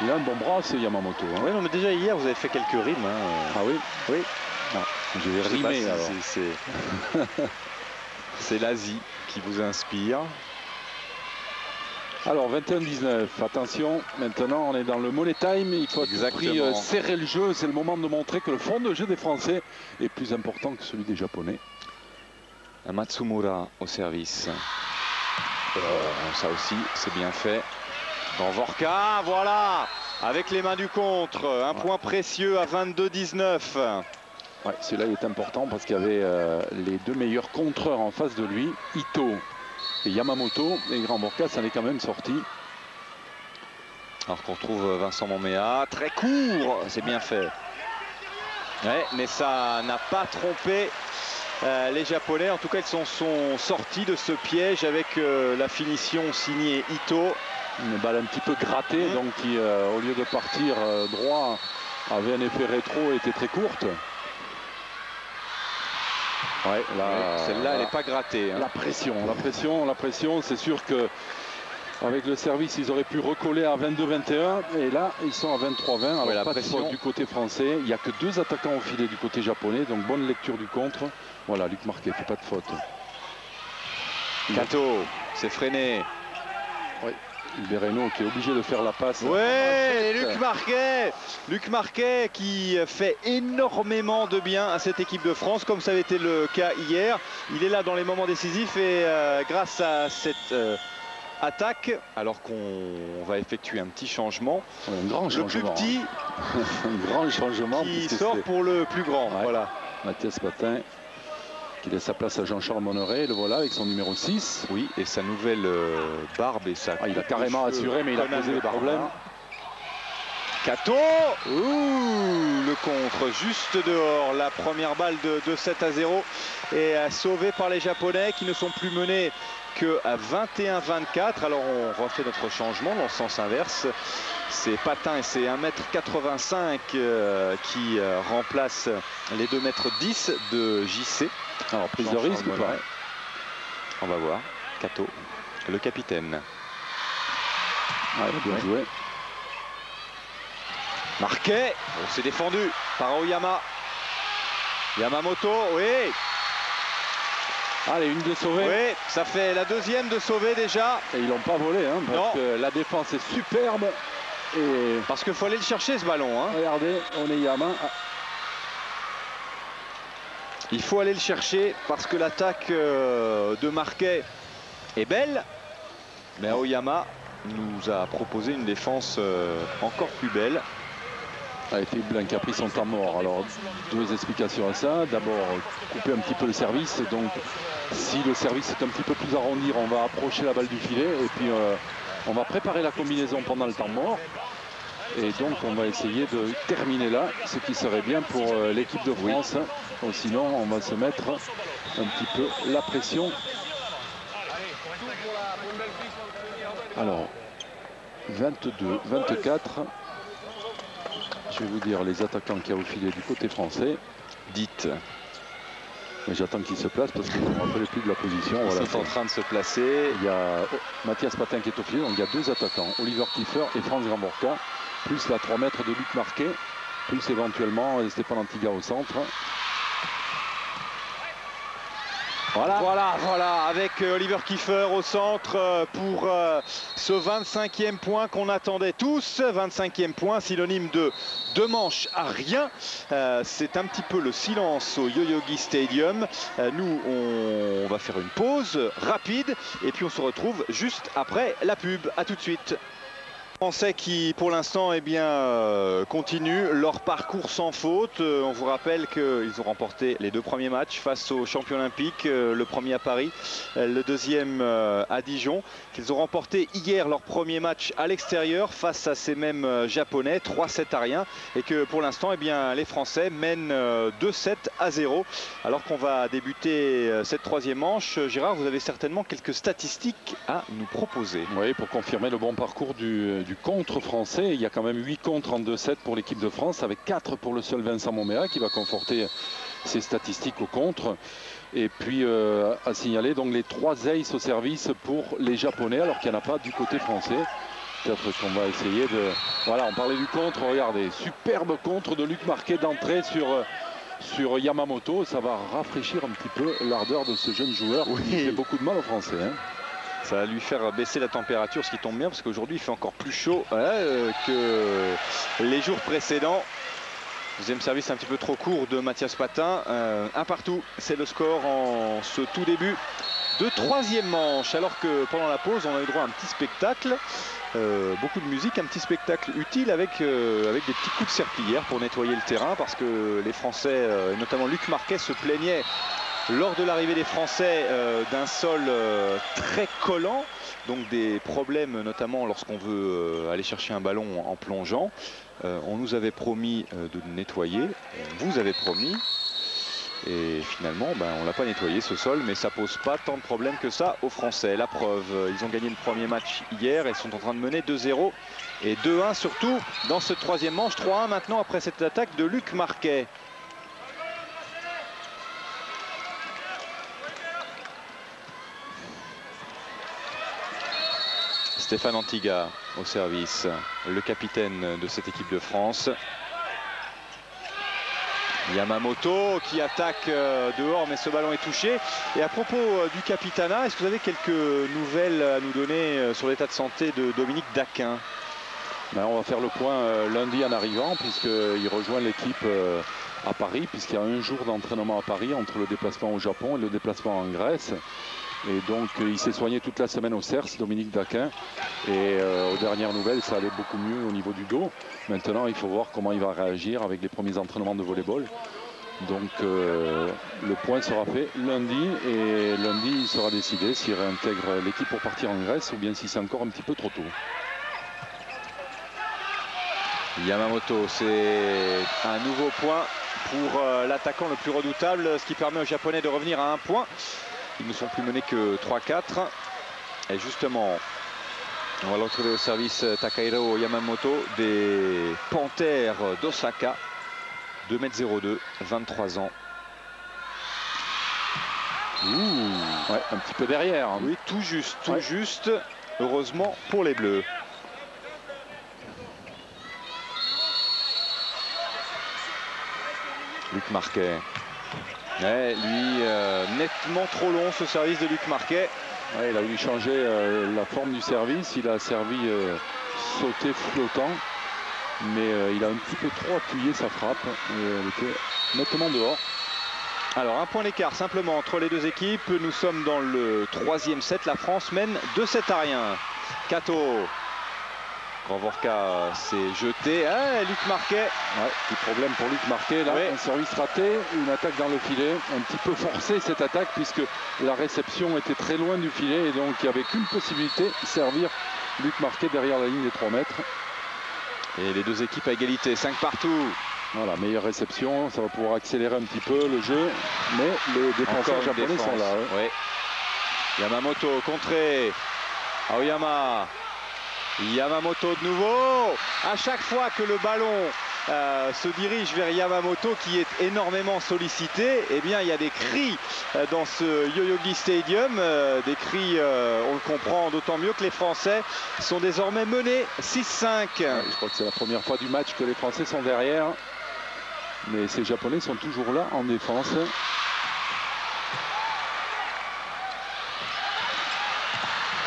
Il a un bon bras, c'est Yamamoto. Hein. Oui, non, mais déjà hier, vous avez fait quelques rimes. Hein. Ah oui? Oui. Je vais rimer si alors. C'est l'Asie qui vous inspire. Alors 21-19, attention, maintenant on est dans le money time, il faut à tout prix serrer le jeu, c'est le moment de montrer que le fond de jeu des Français est plus important que celui des Japonais. Matsumura au service. Ça aussi, c'est bien fait. Dans Vorka, voilà, avec les mains du contre, un point précieux à 22-19. Ouais, celui-là est important parce qu'il y avait les 2 meilleurs contreurs en face de lui, Ito et Yamamoto, et Grand Vorka, ça en est quand même sorti. Alors qu'on retrouve Vincent Moméa, très court, c'est bien fait. Ouais, mais ça n'a pas trompé les Japonais. En tout cas, ils sont sortis de ce piège avec la finition signée Ito. Une balle un petit peu grattée, donc qui, au lieu de partir droit, avait un effet rétro et était très courte. Ouais, là, celle-là, elle n'est pas grattée. Hein. La pression, c'est sûr que avec le service, ils auraient pu recoller à 22-21 et là, ils sont à 23-20. Alors pas de faute du côté français. Il n'y a que 2 attaquants au filet du côté japonais, donc bonne lecture du contre. Voilà, Luc Marquet, fait pas de faute. Kato, c'est freiné. Oui. Bereno qui est obligé de faire la passe. Ouais, Luc Marquet qui fait énormément de bien à cette équipe de France, comme ça avait été le cas hier. Il est là dans les moments décisifs et grâce à cette attaque, alors qu'on va effectuer un petit changement, un grand changement, le plus petit un grand changement qui sort pour le plus grand. Ouais. Voilà, Mathias Patin qui laisse sa place à Jean-Charles Monneret, le voilà avec son numéro 6. Oui, et sa nouvelle barbe et sa... il a carrément assuré, mais il a posé des problèmes. Kato, le contre juste dehors. La première balle de 7-0 est sauvée par les Japonais qui ne sont plus menés que à 21-24. Alors on refait notre changement dans le sens inverse. ses patins et ses 1,85 m qui remplacent les 2,10 m de JC. Alors prise de risque ou pas? On va voir. Kato, le capitaine. Ouais, bien joué. Marquet, c'est défendu par Aoyama. Yamamoto, oui. Allez, une de sauvée. Oui, ça fait la deuxième de sauver déjà. Et ils l'ont pas volé, hein, parce que la défense est superbe. Et parce qu'il faut aller le chercher ce ballon. Hein. Regardez, Oneyama. Il faut aller le chercher parce que l'attaque de Marquet est belle. Mais Aoyama nous a proposé une défense encore plus belle. Philippe Blanc a pris son temps mort. Alors, deux explications à ça. D'abord, couper un petit peu le service. Donc, si le service est un petit peu plus arrondi, on va approcher la balle du filet. Et puis, on va préparer la combinaison pendant le temps mort. Et donc, on va essayer de terminer là, ce qui serait bien pour l'équipe de France. Oui. Sinon, on va se mettre un petit peu la pression. Alors, 22, 24. Je vais vous dire les attaquants qu'il y a au filet du côté français. Dites. Mais j'attends qu'ils se placent parce que je ne me rappelle plus de la position. Ils sont en train de se placer. Il y a Mathias Patin qui est au filet. Donc il y a deux attaquants, Oliver Kiefer et Franz Gramborka, plus la 3 mètres de Luc Marquet, plus éventuellement Stéphane Antiga au centre. Voilà, avec Oliver Kiefer au centre pour ce 25e point qu'on attendait tous. 25e point, synonyme de 2 manches à rien. C'est un petit peu le silence au Yoyogi Stadium. Nous, on va faire une pause rapide et puis on se retrouve juste après la pub. À tout de suite. Français qui pour l'instant continuent leur parcours sans faute. On vous rappelle qu'ils ont remporté les 2 premiers matchs face aux champions olympiques, le premier à Paris, le deuxième à Dijon, qu'ils ont remporté hier leur premier match à l'extérieur face à ces mêmes japonais, 3-7 à rien, et que pour l'instant les Français mènent 2-7-0 alors qu'on va débuter cette 3e manche. Gérard, vous avez certainement quelques statistiques à nous proposer. Oui, pour confirmer le bon parcours du contre français. Il y a quand même 8 contres en 2-7 pour l'équipe de France, avec 4 pour le seul Vincent Moméa qui va conforter ses statistiques au contre. Et puis à signaler donc les 3 aces au service pour les Japonais, alors qu'il n'y en a pas du côté français. Peut-être qu'on va essayer de... Voilà, on parlait du contre, regardez, superbe contre de Luc Marquet d'entrée sur Yamamoto. Ça va rafraîchir un petit peu l'ardeur de ce jeune joueur qui fait beaucoup de mal aux Français. Hein. Ça va lui faire baisser la température, ce qui tombe bien parce qu'aujourd'hui il fait encore plus chaud que les jours précédents. Deuxième service un petit peu trop court de Mathias Patin. 1 partout, c'est le score en ce tout début de 3e manche. Alors que pendant la pause, on a eu droit à un petit spectacle. Beaucoup de musique, un petit spectacle utile avec des petits coups de serpillière pour nettoyer le terrain parce que les Français, notamment Luc Marquet, se plaignaient lors de l'arrivée des Français d'un sol très collant, donc des problèmes notamment lorsqu'on veut aller chercher un ballon en plongeant. On nous avait promis de le nettoyer, on vous avait promis, et finalement on l'a pas nettoyé ce sol, mais ça pose pas tant de problèmes que ça aux Français. La preuve, ils ont gagné le premier match hier et sont en train de mener 2-0 et 2-1 surtout dans ce 3e manche. 3-1 maintenant après cette attaque de Luc Marquet. Stéphane Antiga au service, le capitaine de cette équipe de France. Yamamoto qui attaque dehors, mais ce ballon est touché. Et à propos du capitanat, est-ce que vous avez quelques nouvelles à nous donner sur l'état de santé de Dominique Daquin? On va faire le point lundi en arrivant, puisqu'il rejoint l'équipe à Paris, puisqu'il y a un jour d'entraînement à Paris entre le déplacement au Japon et le déplacement en Grèce. Et donc il s'est soigné toute la semaine au CERS, Dominique Daquin. Et aux dernières nouvelles, ça allait beaucoup mieux au niveau du dos. Maintenant, il faut voir comment il va réagir avec les premiers entraînements de volleyball. Donc le point sera fait lundi. Et lundi, il sera décidé s'il réintègre l'équipe pour partir en Grèce ou bien si c'est encore un petit peu trop tôt. Yamamoto, c'est un nouveau point pour l'attaquant le plus redoutable, ce qui permet aux Japonais de revenir à 1 point. Ils ne sont plus menés que 3-4. Et justement, On va le retrouver au service Takahiro Yamamoto des Panthères d'Osaka. 2,02 m, 23 ans. Ouais, un petit peu derrière. Oui, tout juste. Heureusement pour les Bleus. Luc Marquet. Ouais, lui, nettement trop long ce service de Luc Marquet. Ouais, il a voulu changer la forme du service. Il a servi sauté flottant. Mais il a un petit peu trop appuyé sa frappe. Elle était nettement dehors. Alors un point d'écart simplement entre les deux équipes. Nous sommes dans le 3e set. La France mène 2-7-1. Kato. Grandvorka s'est jeté. Ah, Luc Marquet. Ouais, petit problème pour Luc Marquet. Là, un service raté, une attaque dans le filet. Un petit peu forcé cette attaque puisque la réception était très loin du filet. Et donc il n'y avait qu'une possibilité, servir Luc Marquet derrière la ligne des 3 mètres. Et les deux équipes à égalité, 5 partout. Voilà, meilleure réception, ça va pouvoir accélérer un petit peu le jeu. Mais les défenseurs japonais sont là. Ouais. Yamamoto contré. Aoyama. Yamamoto de nouveau. À chaque fois que le ballon se dirige vers Yamamoto qui est énormément sollicité, eh bien il y a des cris dans ce Yoyogi Stadium, des cris, on le comprend d'autant mieux que les Français sont désormais menés 6-5. Je crois que c'est la première fois du match que les Français sont derrière, mais ces Japonais sont toujours là en défense.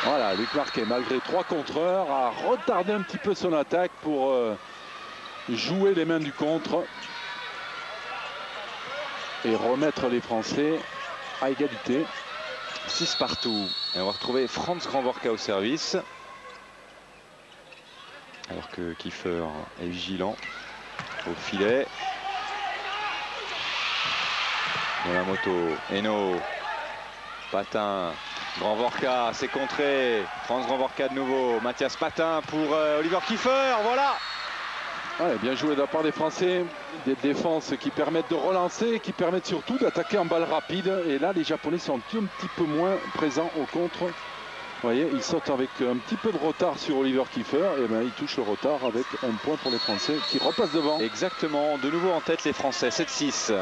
Voilà, Luc Marquet, malgré 3 contreurs, a retardé un petit peu son attaque pour jouer les mains du contre et remettre les Français à égalité. 6 partout. Et on va retrouver Franz Grandvorka au service. Alors que Kiefer est vigilant au filet. Yamamoto, Eno, Patin, Grandvorka, c'est contré. Franz Grandvorka de nouveau. Mathias Patin pour Oliver Kiefer. Voilà. Ouais, bien joué de la part des Français. Des défenses qui permettent de relancer, qui permettent surtout d'attaquer en balle rapide. Et là, les Japonais sont un petit peu moins présents au contre. Vous voyez, ils sautent avec un petit peu de retard sur Oliver Kiefer. Et bien, ils touchent le retard avec un point pour les Français qui repassent devant. Exactement. De nouveau en tête les Français. 7-6.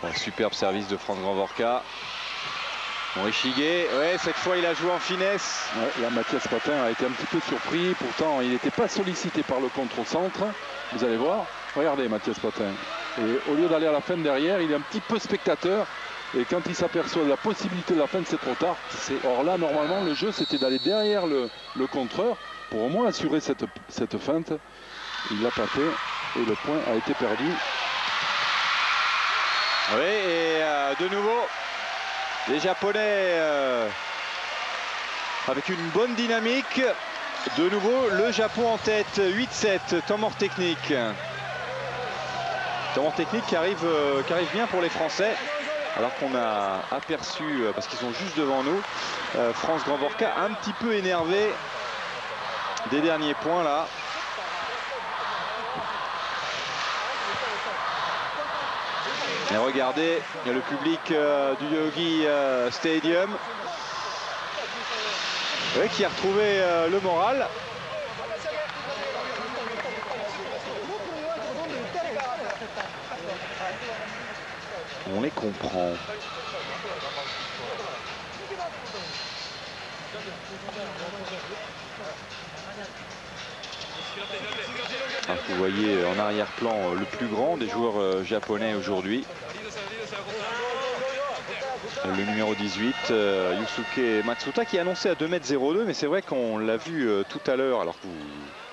Bon, superbe service de Franz Grandvorka. Morishige, ouais, cette fois il a joué en finesse. Ouais, là, Mathias Patin a été un petit peu surpris. Pourtant, il n'était pas sollicité par le contre au centre. Vous allez voir. Regardez Mathias Patin. Et au lieu d'aller à la fin derrière, il est un petit peu spectateur. Et quand il s'aperçoit de la possibilité de la fin, c'est trop tard. Or là, normalement, le jeu, c'était d'aller derrière le contreur pour au moins assurer cette feinte. Il l'a pas fait et le point a été perdu. Oui, et de nouveau, les Japonais avec une bonne dynamique. De nouveau, le Japon en tête, 8-7, temps mort technique. Temps mort technique qui arrive bien pour les Français. Alors qu'on a aperçu, parce qu'ils sont juste devant nous, Franz Grandvorka un petit peu énervé des derniers points là. Et regardez le public du Yoyogi Stadium qui a retrouvé le moral. On les comprend. Alors vous voyez en arrière-plan le plus grand des joueurs japonais aujourd'hui. Le numéro 18, Yusuke Matsuta, qui est annoncé à 2,02 m, mais c'est vrai qu'on l'a vu tout à l'heure, alors que vous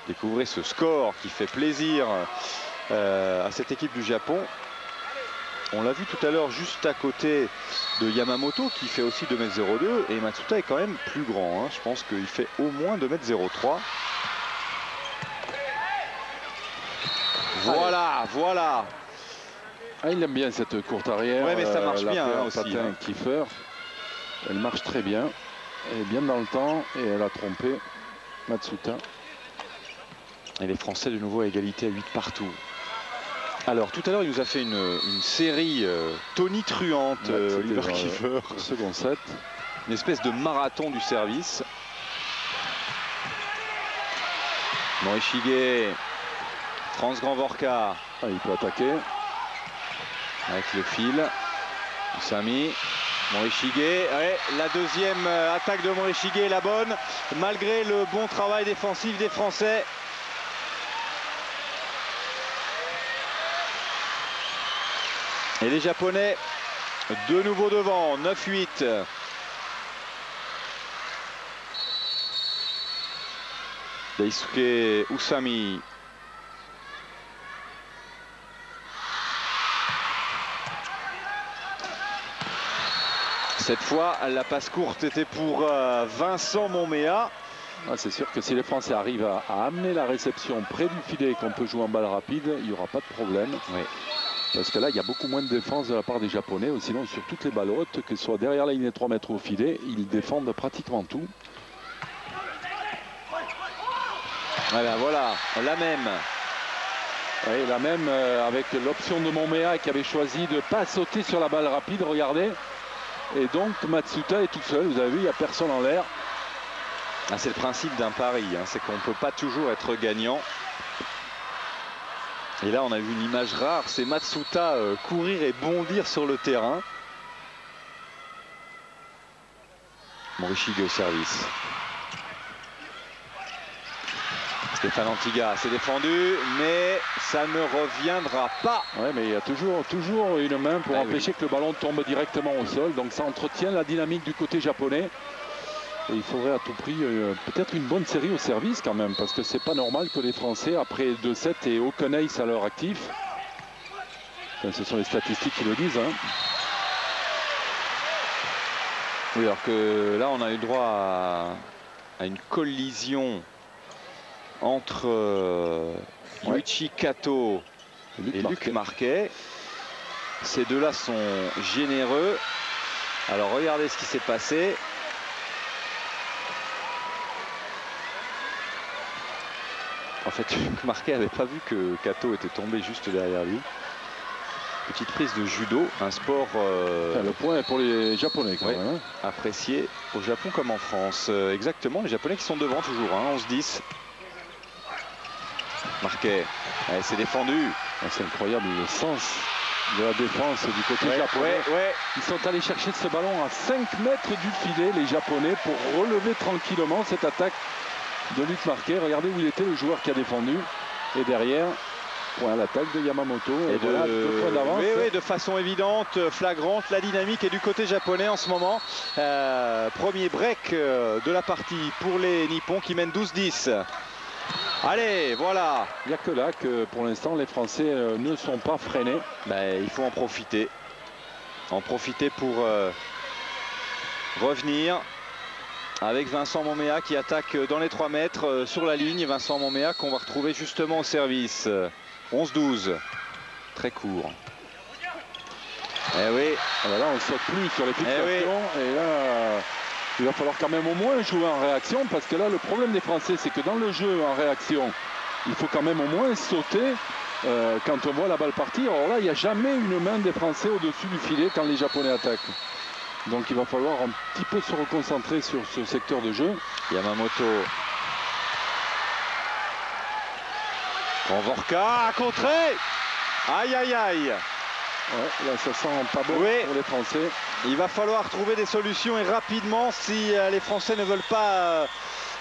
découvrez ce score qui fait plaisir à cette équipe du Japon. On l'a vu tout à l'heure juste à côté de Yamamoto qui fait aussi 2,02 m, et Matsuta est quand même plus grand, hein. Je pense qu'il fait au moins 2,03 m. Voilà, voilà. Ah, il aime bien cette courte arrière. Ouais, mais ça marche bien aussi. Patin, Kiefer. Elle marche très bien. Elle est bien dans le temps et elle a trompé Matsuta. Et les Français de nouveau à égalité à 8 partout. Alors tout à l'heure il nous a fait une série tonitruante, Oliver Kiefer. Second set. Une espèce de marathon du service. Morishige, Franz Grandvorka. Ah, il peut attaquer. Avec le fil. Usami. Morishige. Ouais, la deuxième attaque de Morishige est la bonne, malgré le bon travail défensif des Français. Et les Japonais de nouveau devant, 9-8. Daisuke Usami. Cette fois, la passe courte était pour Vincent Monmea. Ah, c'est sûr que si les Français arrivent à amener la réception près du filet et qu'on peut jouer en balle rapide, il n'y aura pas de problème. Oui. Parce que là, il y a beaucoup moins de défense de la part des Japonais. Sinon, sur toutes les balles hautes, que ce soit derrière la ligne des 3 mètres au filet, ils défendent pratiquement tout. Voilà, la même. Oui, la même avec l'option de Monmea qui avait choisi de ne pas sauter sur la balle rapide, regardez. Et donc Matsuta est tout seul, vous avez vu, il n'y a personne en l'air. Ah, c'est le principe d'un pari, hein, c'est qu'on ne peut pas toujours être gagnant. Et là on a vu une image rare, c'est Matsuta courir et bondir sur le terrain. Morishige au service. Stéphane Antiga s'est défendu, mais ça ne reviendra pas. Oui, mais il y a toujours une main pour empêcher que le ballon tombe directement au sol. Donc ça entretient la dynamique du côté japonais. Et il faudrait à tout prix peut-être une bonne série au service quand même, parce que c'est pas normal que les Français, après 2-7, aient aucun ace à leur actif. Enfin, ce sont les statistiques qui le disent. Hein. Oui, alors que là, on a eu droit à une collision entre Yuichi Kato et Luc Marquet. Ces deux-là sont généreux. Alors regardez ce qui s'est passé. En fait, Luc Marquet n'avait pas vu que Kato était tombé juste derrière lui. Petite prise de judo, un sport le point est pour les Japonais quand même, hein. Apprécié au Japon comme en France. Exactement, les Japonais qui sont devant toujours, hein, 11-10. Marquet, c'est défendu. C'est incroyable le sens de la défense du côté japonais. Ils sont allés chercher ce ballon à 5 mètres du filet, les Japonais, pour relever tranquillement cette attaque de Luc Marquet. Regardez où il était, le joueur qui a défendu. Et derrière, l'attaque de Yamamoto. Et voilà, 2 points d'avance. Oui, de façon évidente, flagrante. La dynamique est du côté japonais en ce moment. Premier break de la partie pour les Nippons qui mènent 12-10. Allez, voilà. Il n'y a que là que pour l'instant les Français ne sont pas freinés. Il faut en profiter. En profiter pour revenir avec Vincent Monmea qui attaque dans les 3 mètres sur la ligne. Vincent Monmea qu'on va retrouver justement au service. 11-12. Très court. Eh oui. Voilà, on ne saute plus sur les fixations. Et là, il va falloir quand même au moins jouer en réaction, parce que là, le problème des Français, c'est que dans le jeu en réaction, il faut quand même au moins sauter quand on voit la balle partir. Alors là, il n'y a jamais une main des Français au-dessus du filet quand les Japonais attaquent. Donc il va falloir un petit peu se reconcentrer sur ce secteur de jeu. Yamamoto. Grandvorka à contrer. Aïe aïe aïe. Ouais, là ça sent pas bon pour les Français. Il va falloir trouver des solutions et rapidement si les Français ne veulent pas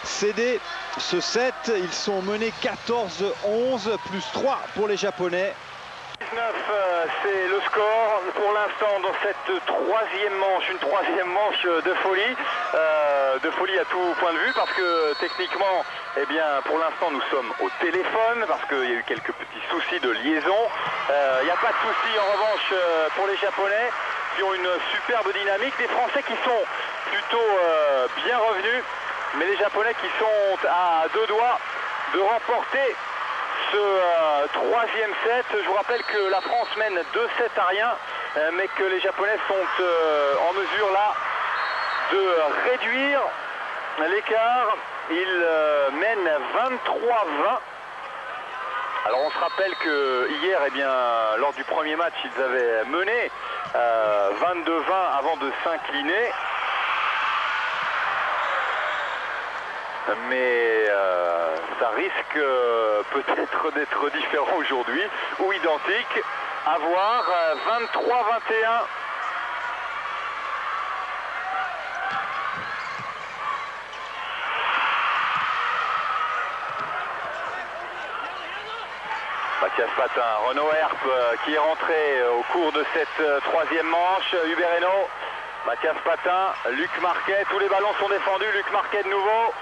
céder ce set. Ils sont menés 14-11 plus 3 pour les Japonais. 19, c'est le score pour l'instant dans cette troisième manche, une troisième manche de folie à tout point de vue, parce que techniquement, eh bien, pour l'instant nous sommes au téléphone parce qu'il y a eu quelques petits soucis de liaison. Il n'y a pas de souci en revanche pour les Japonais qui ont une superbe dynamique, des Français qui sont plutôt bien revenus, mais les Japonais qui sont à 2 doigts de remporter ce troisième set. Je vous rappelle que la France mène 2-7 à rien, mais que les Japonais sont en mesure là de réduire l'écart. Ils mènent 23-20. Alors on se rappelle que hier, eh bien, lors du premier match, ils avaient mené 22-20 avant de s'incliner. mais ça risque peut-être d'être différent aujourd'hui ou identique. À voir, 23-21. Mathias Patin, Renaud Herp qui est rentré au cours de cette troisième manche. Hubert Hainaut, Mathias Patin, Luc Marquet, tous les ballons sont défendus. Luc Marquet de nouveau.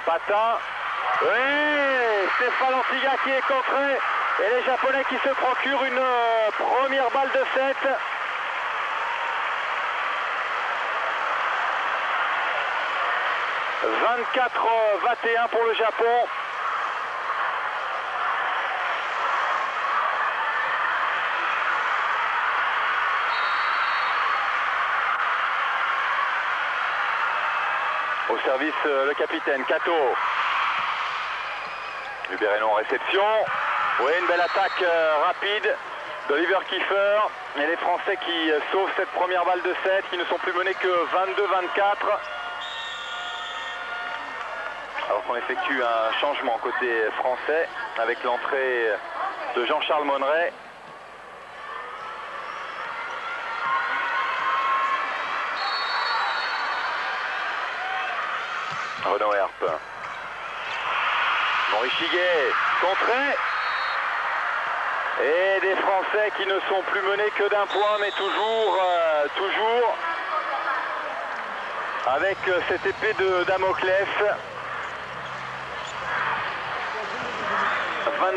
Patin, oui, Stéphane Antiga qui est contré. Et les Japonais qui se procurent une première balle de 7. « 24-21 pour le Japon. Au service, le capitaine Kato. Hubert Hainaut en réception. Oui, une belle attaque rapide d'Oliver Kiefer. Et les Français qui sauvent cette première balle de 7, qui ne sont plus menés que 22-24. Alors qu'on effectue un changement côté français avec l'entrée de Jean-Charles Monneret. Renaud Herp. Morishige, contré. Et des Français qui ne sont plus menés que d'un point, mais toujours avec cette épée de Damoclès. 24-23.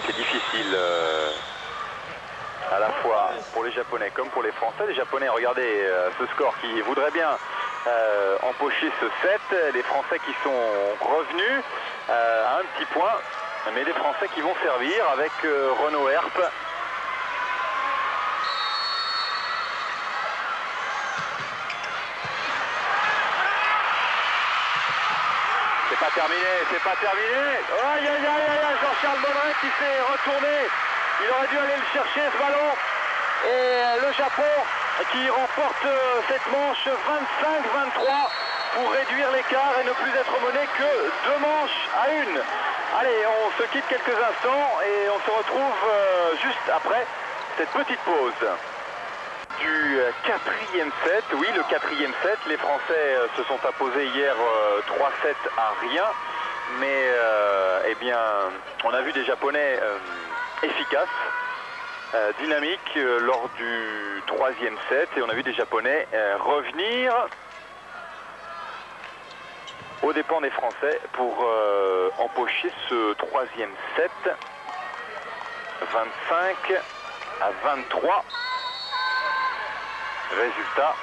C'est difficile à la fois pour les Japonais comme pour les Français. Les Japonais, regardez ce score qui voudrait bien empocher ce 7. Les Français qui sont revenus à un petit point, mais les Français qui vont servir avec Renaud Herp. C'est pas terminé, c'est pas terminé. Aïe aïe aïe aïe, Jean-Charles Monneret qui s'est retourné. Il aurait dû aller le chercher ce ballon. Et le Japon qui remporte cette manche 25-23 pour réduire l'écart et ne plus être mené que 2 manches à 1. Allez, on se quitte quelques instants et on se retrouve juste après cette petite pause. Du 4e set, oui, le 4e set, les Français se sont imposés hier 3-7 à rien, mais eh bien, on a vu des Japonais efficaces, dynamiques lors du 3e set, et on a vu des Japonais revenir aux dépens des Français pour empocher ce 3e set, 25-23. Résultat,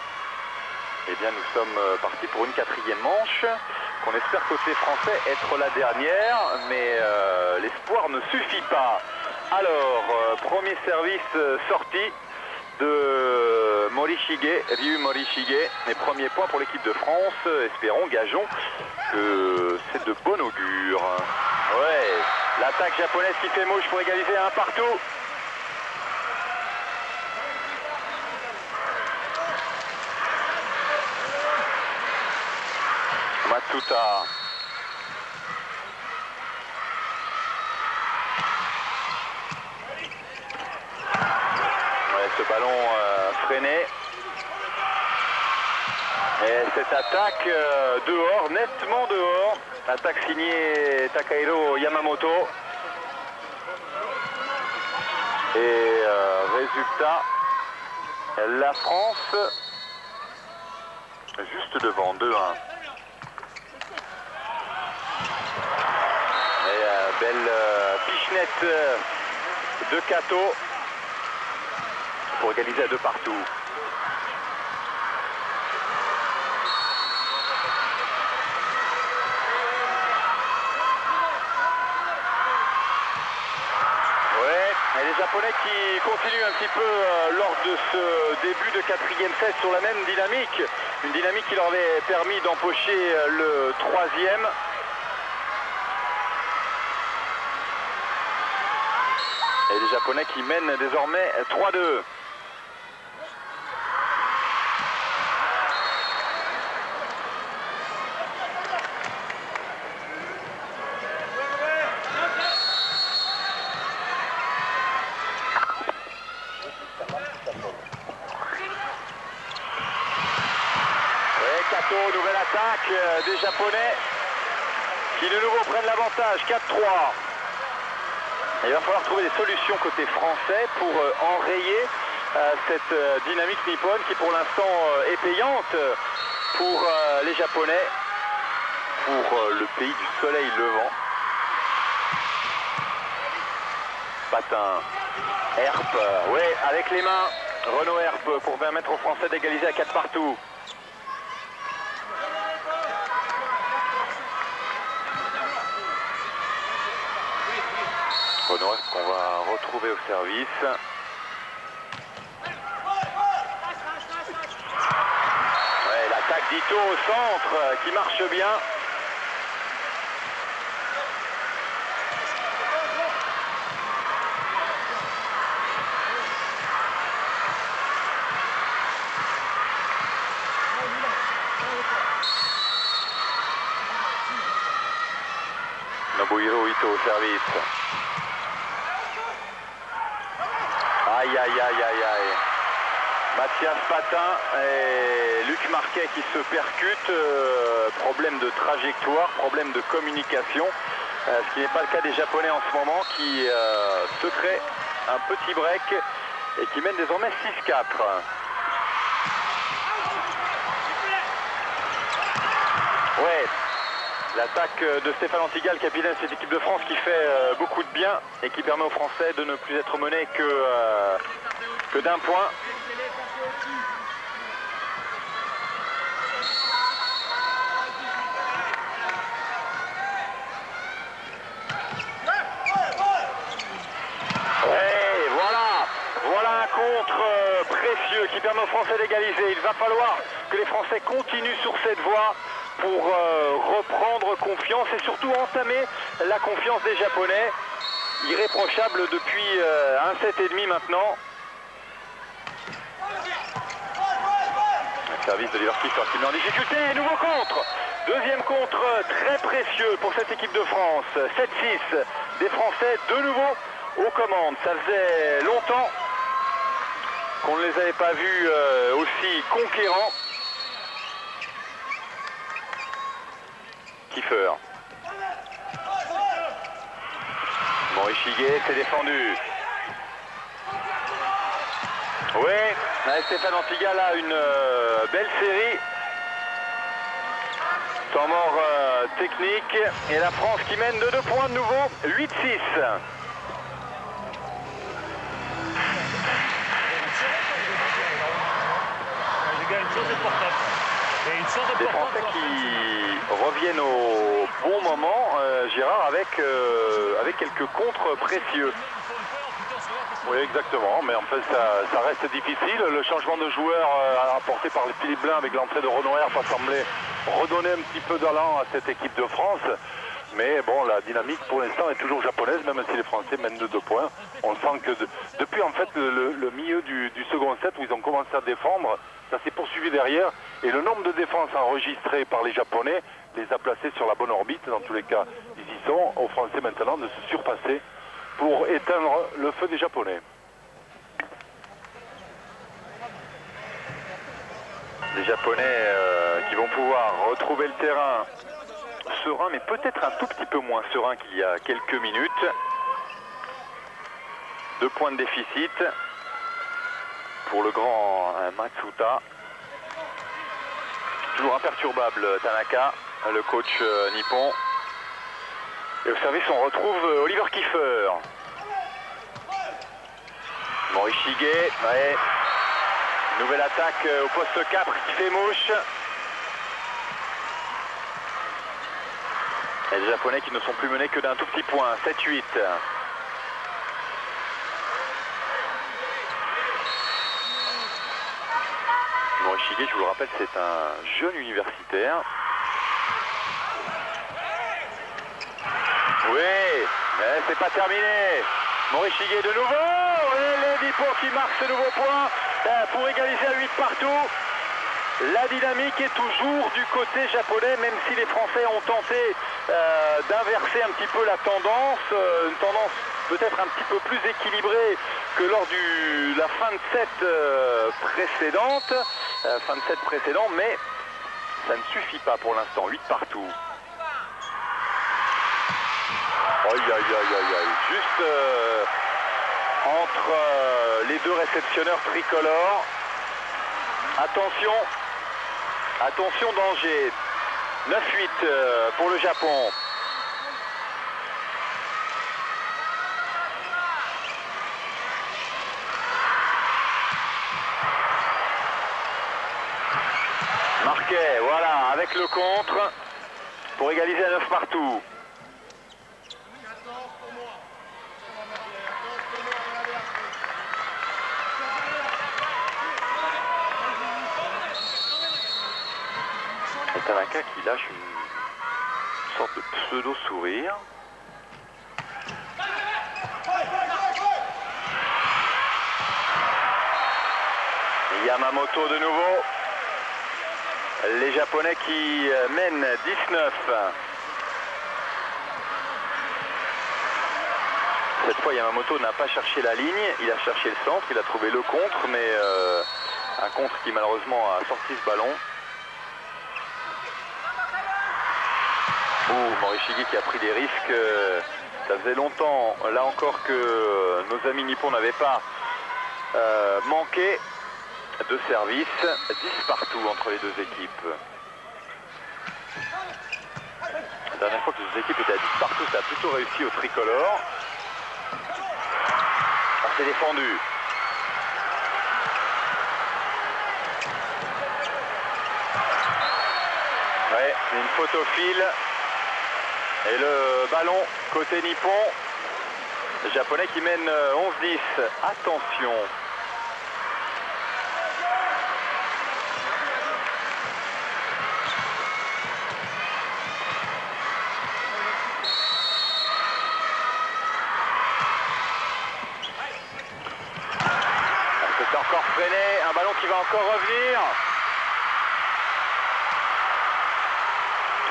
eh bien nous sommes partis pour une 4e manche, qu'on espère côté français être la dernière, mais l'espoir ne suffit pas. Alors, premier service sorti de Morishige, Ryu Morishige, les premiers points pour l'équipe de France. Espérons, gageons que c'est de bon augure. Ouais, l'attaque japonaise qui fait mouche pour égaliser un partout. Matsuta. Ouais, ce ballon freiné. Et cette attaque dehors, nettement dehors. Attaque signée Takahiro Yamamoto. Et résultat, la France juste devant, 2-1. Belle pichenette de Kato pour égaliser à 2 partout. Ouais, et Japonais qui continuent un petit peu lors de ce début de quatrième set sur la même dynamique. Une dynamique qui leur avait permis d'empocher le troisième. Et les Japonais qui mènent désormais 3-2. Nouvelle attaque des Japonais qui de nouveau prennent l'avantage, 4-3. Il va falloir trouver des solutions côté français pour enrayer cette dynamique nippone qui pour l'instant est payante pour les Japonais, pour le pays du soleil levant. Patin, Herp, ouais, avec les mains, Renaud Herp pour permettre aux Français d'égaliser à 4 partout. Renaud Herp qu'on va retrouver au service. Ouais, l'attaque d'Ito au centre qui marche bien. Nobuhiro Ito au service. Aïe aïe aïe aïe aïe. Mathias Patin et Luc Marquet qui se percutent. Problème de trajectoire, problème de communication. Ce qui n'est pas le cas des Japonais en ce moment qui se créent un petit break et qui mènent désormais 6-4. Ouais. L'attaque de Stéphane Antigal, capitaine de cette équipe de France, qui fait beaucoup de bien et qui permet aux Français de ne plus être menés que d'un point. Et voilà un contre précieux qui permet aux Français d'égaliser. Il va falloir que les Français continuent sur cette voie pour reprendre confiance et surtout entamer la confiance des Japonais, irréprochable depuis un set et demi maintenant. Le service de Leverkusen qui met en difficulté, nouveau contre. Deuxième contre très précieux pour cette équipe de France. 7-6 des Français de nouveau aux commandes. Ça faisait longtemps qu'on ne les avait pas vus aussi conquérants. Kiefer. Morishige s'est défendu. Oui, Stéphane Antigal a une belle série. Temps mort technique. Et la France qui mène de 2 points de nouveau. 8-6. Des Français qui reviennent au bon moment, Gérard, avec quelques contres précieux. Oui, exactement, mais en fait ça reste difficile. Le changement de joueur apporté par Philippe Blain avec l'entrée de Renaud Herp a semblé redonner un petit peu d'allant à cette équipe de France. Mais bon, la dynamique pour l'instant est toujours japonaise, même si les Français mènent de 2 points. On sent que depuis en fait le milieu du second set où ils ont commencé à défendre, ça s'est poursuivi derrière. Et le nombre de défenses enregistrées par les Japonais les a placés sur la bonne orbite. Dans tous les cas, ils y sont. Aux Français maintenant de se surpasser pour éteindre le feu des Japonais. Les Japonais qui vont pouvoir retrouver le terrain serein, mais peut-être un tout petit peu moins serein qu'il y a quelques minutes. 2 points de déficit pour le grand Matsuta. Toujours imperturbable Tanaka, le coach nippon. Et au service on retrouve Oliver Kiefer. Morishige, ouais. Nouvelle attaque au poste 4 qui fait mouche. Et les Japonais qui ne sont plus menés que d'un tout petit point, 7-8. Morishige, je vous le rappelle, c'est un jeune universitaire. Oui, mais c'est pas terminé. Morishige de nouveau, et les Nippons qui marquent ce nouveau point pour égaliser à 8 partout. La dynamique est toujours du côté japonais, même si les Français ont tenté d'inverser un petit peu la tendance, une tendance peut-être un petit peu plus équilibrée que lors de la fin de set précédente, mais ça ne suffit pas pour l'instant, 8 partout. Aïe, aïe, aïe, aïe, aïe. Juste entre les deux réceptionneurs tricolores. Attention, attention, danger. 9-8 pour le Japon. Marquet, voilà, avec le contre pour égaliser à 9 partout. C'est Tanaka qui lâche une sorte de pseudo-sourire. Yamamoto de nouveau. Les Japonais qui mènent 19. Cette fois, Yamamoto n'a pas cherché la ligne, il a cherché le centre, il a trouvé le contre, mais un contre qui malheureusement a sorti ce ballon. Morishige qui a pris des risques. Ça faisait longtemps, là encore, que nos amis nippons n'avaient pas manqué de service. 10 partout entre les deux équipes. La dernière fois que les deux équipes étaient à 10 partout, ça a plutôt réussi au tricolore. On s'est défendu. Ouais, une faute au fil. Et le ballon côté nippon. Les Japonais qui mènent 11-10. Attention. C'est encore freiné. Un ballon qui va encore revenir.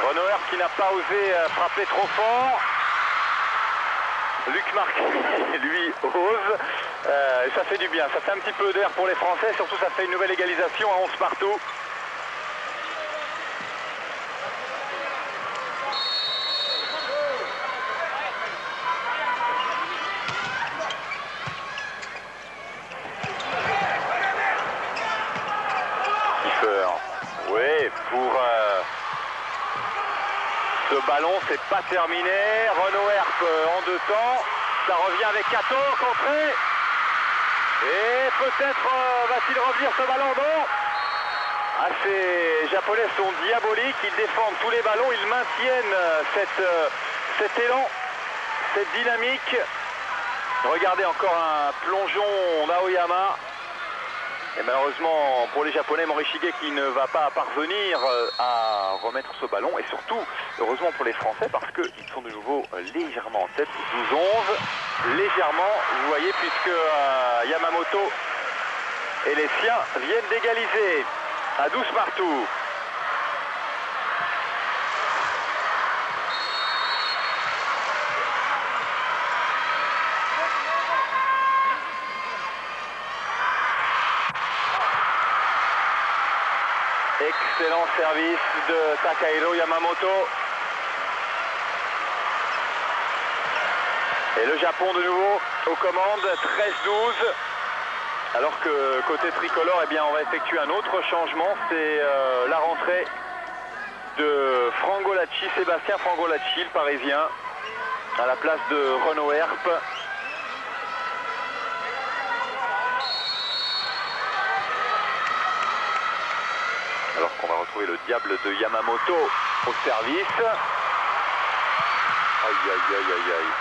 Renoir qui n'a pas osé frapper trop fort. Luc Marquet, lui, ose. Et ça fait du bien. Ça fait un petit peu d'air pour les Français. Surtout, ça fait une nouvelle égalisation à 11 partout. Kiefer. Oui, pour... ce ballon, c'est pas terminé. Renaud Herp en deux temps. Ça revient avec Kato, contré. Et peut-être va-t-il revenir ce ballon? Non. Ah, ces Japonais sont diaboliques. Ils défendent tous les ballons. Ils maintiennent cet élan, cette dynamique. Regardez encore un plongeon d'Aoyama. Et malheureusement pour les Japonais, Morishige qui ne va pas parvenir à remettre ce ballon. Et surtout, heureusement pour les Français, parce qu'ils sont de nouveau légèrement en tête, 12-11. Légèrement, vous voyez, puisque Yamamoto et les siens viennent d'égaliser à 12 partout. Excellent service de Takahiro Yamamoto. Et le Japon de nouveau aux commandes, 13-12. Alors que côté tricolore, eh bien, on va effectuer un autre changement. C'est la rentrée de Frangolacci, Sébastien Frangolacci, le Parisien, à la place de Renaud Herp. Alors qu'on va retrouver le diable de Yamamoto au service. Aïe, aïe, aïe, aïe, aïe.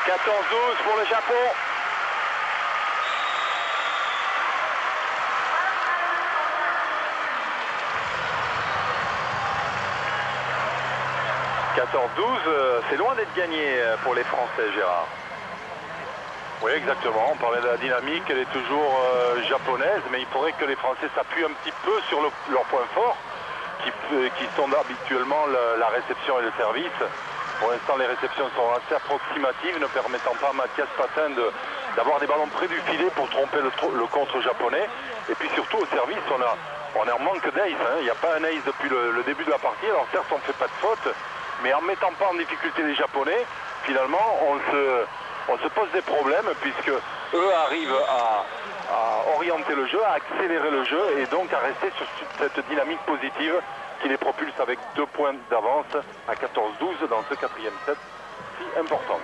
14-12 pour le Japon. 14-12, c'est loin d'être gagné pour les Français, Gérard. Oui, exactement. On parlait de la dynamique, elle est toujours japonaise, mais il faudrait que les Français s'appuient un petit peu sur leur point fort, qui sont habituellement la réception et le service. Pour l'instant, les réceptions sont assez approximatives, ne permettant pas à Mathias Patin d'avoir des ballons près du filet pour tromper le contre japonais. Et puis surtout au service, on est en manque d'ace. Il n'y a pas un ace depuis le début de la partie. Alors certes, on ne fait pas de faute, mais en mettant pas en difficulté les Japonais, finalement, on se pose des problèmes puisque eux arrivent à orienter le jeu, à accélérer le jeu et donc à rester sur cette dynamique positive qui les propulse avec 2 points d'avance à 14-12 dans ce 4e set si important.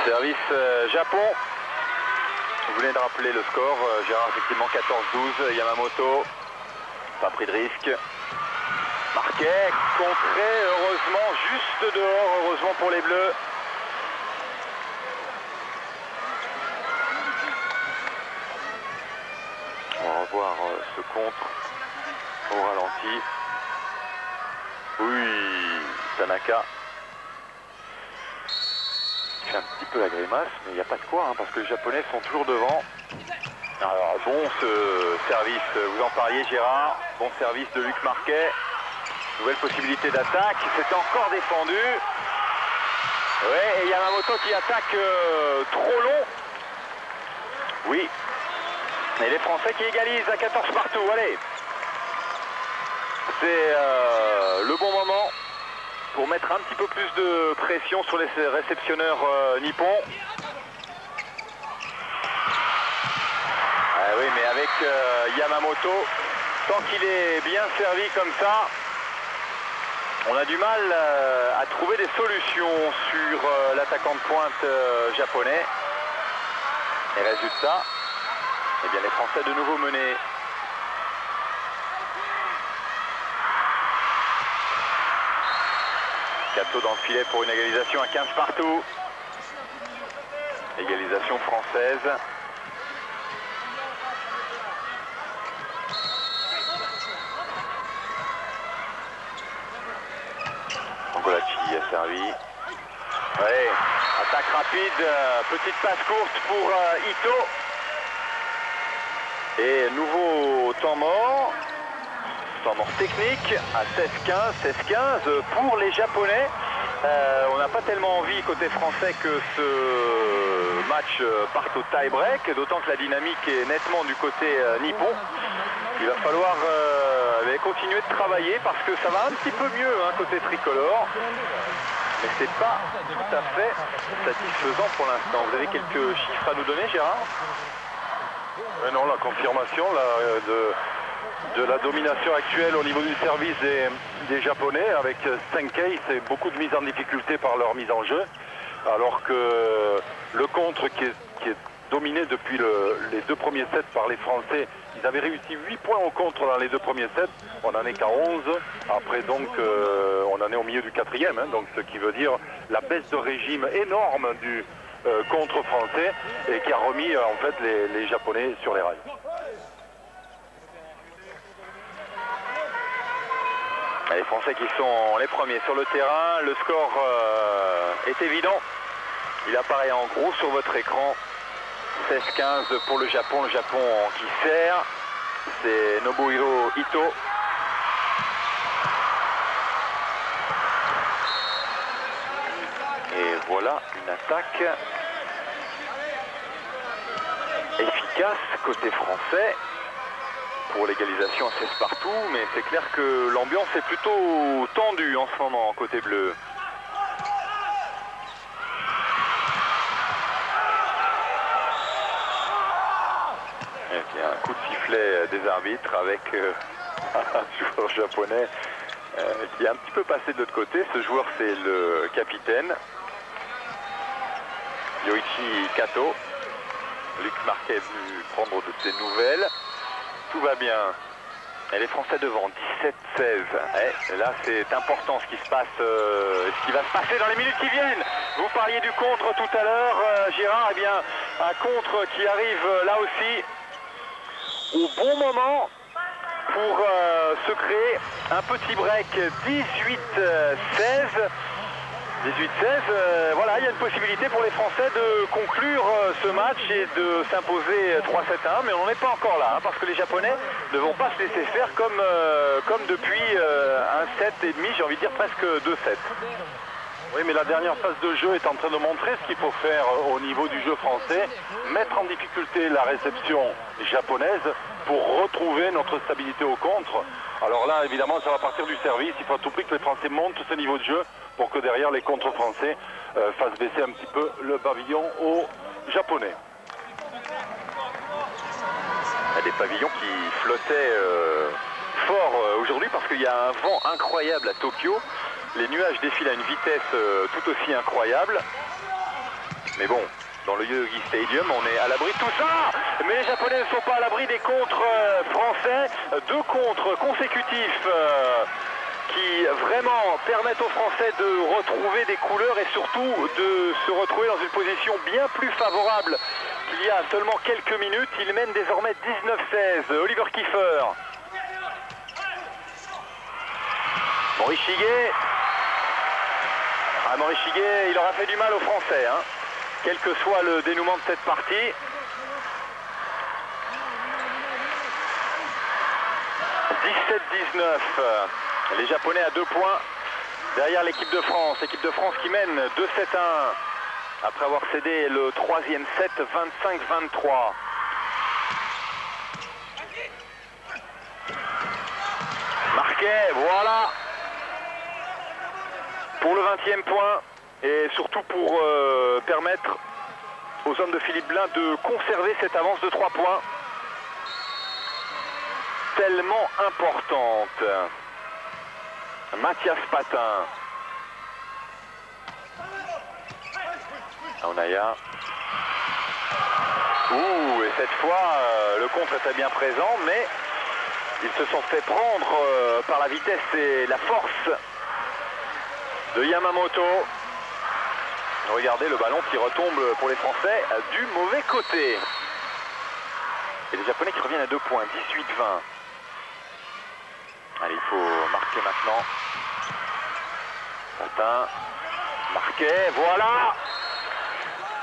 Service Japon. Vous venez de rappeler le score, Gérard, effectivement 14-12, Yamamoto, pas pris de risque. Marquet, contré, heureusement, juste dehors, heureusement pour les Bleus. On va revoir ce contre au ralenti. Oui, Tanaka. Il fait un petit peu la grimace, mais il n'y a pas de quoi, parce que les Japonais sont toujours devant. Alors bon, ce service, vous en parliez Gérard, bon service de Luc Marquet. Nouvelle possibilité d'attaque, c'est encore défendu. Ouais, et Yamamoto qui attaque trop long. Oui. Et les Français qui égalisent à 14 partout, allez. C'est le bon moment pour mettre un petit peu plus de pression sur les réceptionneurs nippons. Ah oui, mais avec Yamamoto, tant qu'il est bien servi comme ça, on a du mal à trouver des solutions sur l'attaquant de pointe japonais. Et résultat, eh bien les Français de nouveau menés. Kato dans le filet pour une égalisation à 15 partout. Égalisation française. Angolacci a servi. Allez, attaque rapide, petite passe courte pour Ito. Et nouveau temps mort technique à 16-15, 16-15 pour les Japonais. On n'a pas tellement envie côté français que ce match parte au tie-break, d'autant que la dynamique est nettement du côté nippon. Il va falloir continuer de travailler parce que ça va un petit peu mieux côté tricolore. Mais c'est pas tout à fait satisfaisant pour l'instant. Vous avez quelques chiffres à nous donner, Gérard? Non, la confirmation là, de la domination actuelle au niveau du service des Japonais avec 5 cases et beaucoup de mise en difficulté par leur mise en jeu, alors que le contre qui est dominé depuis les 2 premiers sets par les Français, ils avaient réussi 8 points au contre dans les 2 premiers sets, on en est qu'à 11, après donc on en est au milieu du 4e, donc ce qui veut dire la baisse de régime énorme du contre français et qui a remis en fait les Japonais sur les rails. Les Français qui sont les premiers sur le terrain, le score est évident, il apparaît en gros sur votre écran, 16-15 pour le Japon qui sert, c'est Nobuhiro Ito. Et voilà une attaque efficace côté français pour l'égalisation à 16 partout, mais c'est clair que l'ambiance est plutôt tendue en ce moment côté bleu. Et puis un coup de sifflet des arbitres avec un joueur japonais qui est un petit peu passé de l'autre côté. Ce joueur, c'est le capitaine Yoichi Kato. Luc Marquet est venu prendre de ses nouvelles. Tout va bien. Et les Français devant, 17-16. Et là, c'est important ce qui se passe, ce qui va se passer dans les minutes qui viennent. Vous parliez du contre tout à l'heure, Gérard. Eh bien, un contre qui arrive là aussi au bon moment. pour se créer un petit break 18-16. 18-16, voilà, il y a une possibilité pour les Français de conclure ce match et de s'imposer 3-7-1, mais on n'en est pas encore là, hein, parce que les Japonais ne vont pas se laisser faire comme depuis un 7,5, j'ai envie de dire presque 2-7. Oui, mais la dernière phase de jeu est en train de montrer ce qu'il faut faire au niveau du jeu français, mettre en difficulté la réception japonaise pour retrouver notre stabilité au contre. Alors là, évidemment, ça va partir du service. Il faut à tout prix que les Français montent ce niveau de jeu pour que derrière les contres français fassent baisser un petit peu le pavillon aux Japonais. Il y a des pavillons qui flottaient fort aujourd'hui parce qu'il y a un vent incroyable à Tokyo. Les nuages défilent à une vitesse tout aussi incroyable. Mais bon, dans le Yoyogi Stadium, on est à l'abri de tout ça. Mais les Japonais ne sont pas à l'abri des contres français. 2 contres consécutifs qui vraiment permettent aux Français de retrouver des couleurs et surtout de se retrouver dans une position bien plus favorable qu'il y a seulement quelques minutes. Ils mènent désormais 19-16. Oliver Kiefer. Morishige. Ah, Morishige, il aura fait du mal aux Français, hein, quel que soit le dénouement de cette partie. « 17-19 ». Les Japonais à 2 points derrière l'équipe de France. L'équipe de France qui mène 2-7-1 après avoir cédé le 3e set 25-23. Marquet, voilà, pour le 20e point et surtout pour permettre aux hommes de Philippe Blain de conserver cette avance de 3 points tellement importante. Mathias Patin. Aonaya. Ouh, et cette fois, le contre était bien présent, mais ils se sont fait prendre par la vitesse et la force de Yamamoto. Regardez le ballon qui retombe pour les Français du mauvais côté. Et les Japonais qui reviennent à 2 points, 18-20. Allez, il faut marquer maintenant. Patin, Marquet, voilà.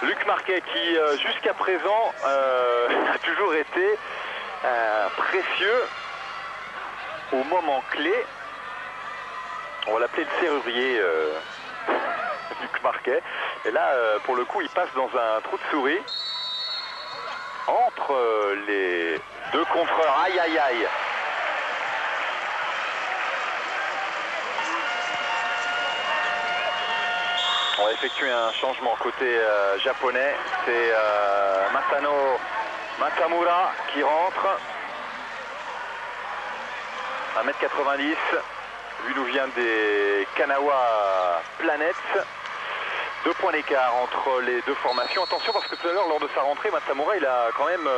Luc Marquet qui jusqu'à présent a toujours été précieux au moment clé. On va l'appeler le serrurier Luc Marquet. Et là, pour le coup, il passe dans un trou de souris entre les 2 contreurs. Aïe, aïe, aïe. On va effectuer un changement côté japonais. C'est Masano Matamura qui rentre. 1m90. Lui nous vient des Kanawa Planets. 2 points d'écart entre les 2 formations. Attention parce que tout à l'heure, lors de sa rentrée, Matamura, il a quand même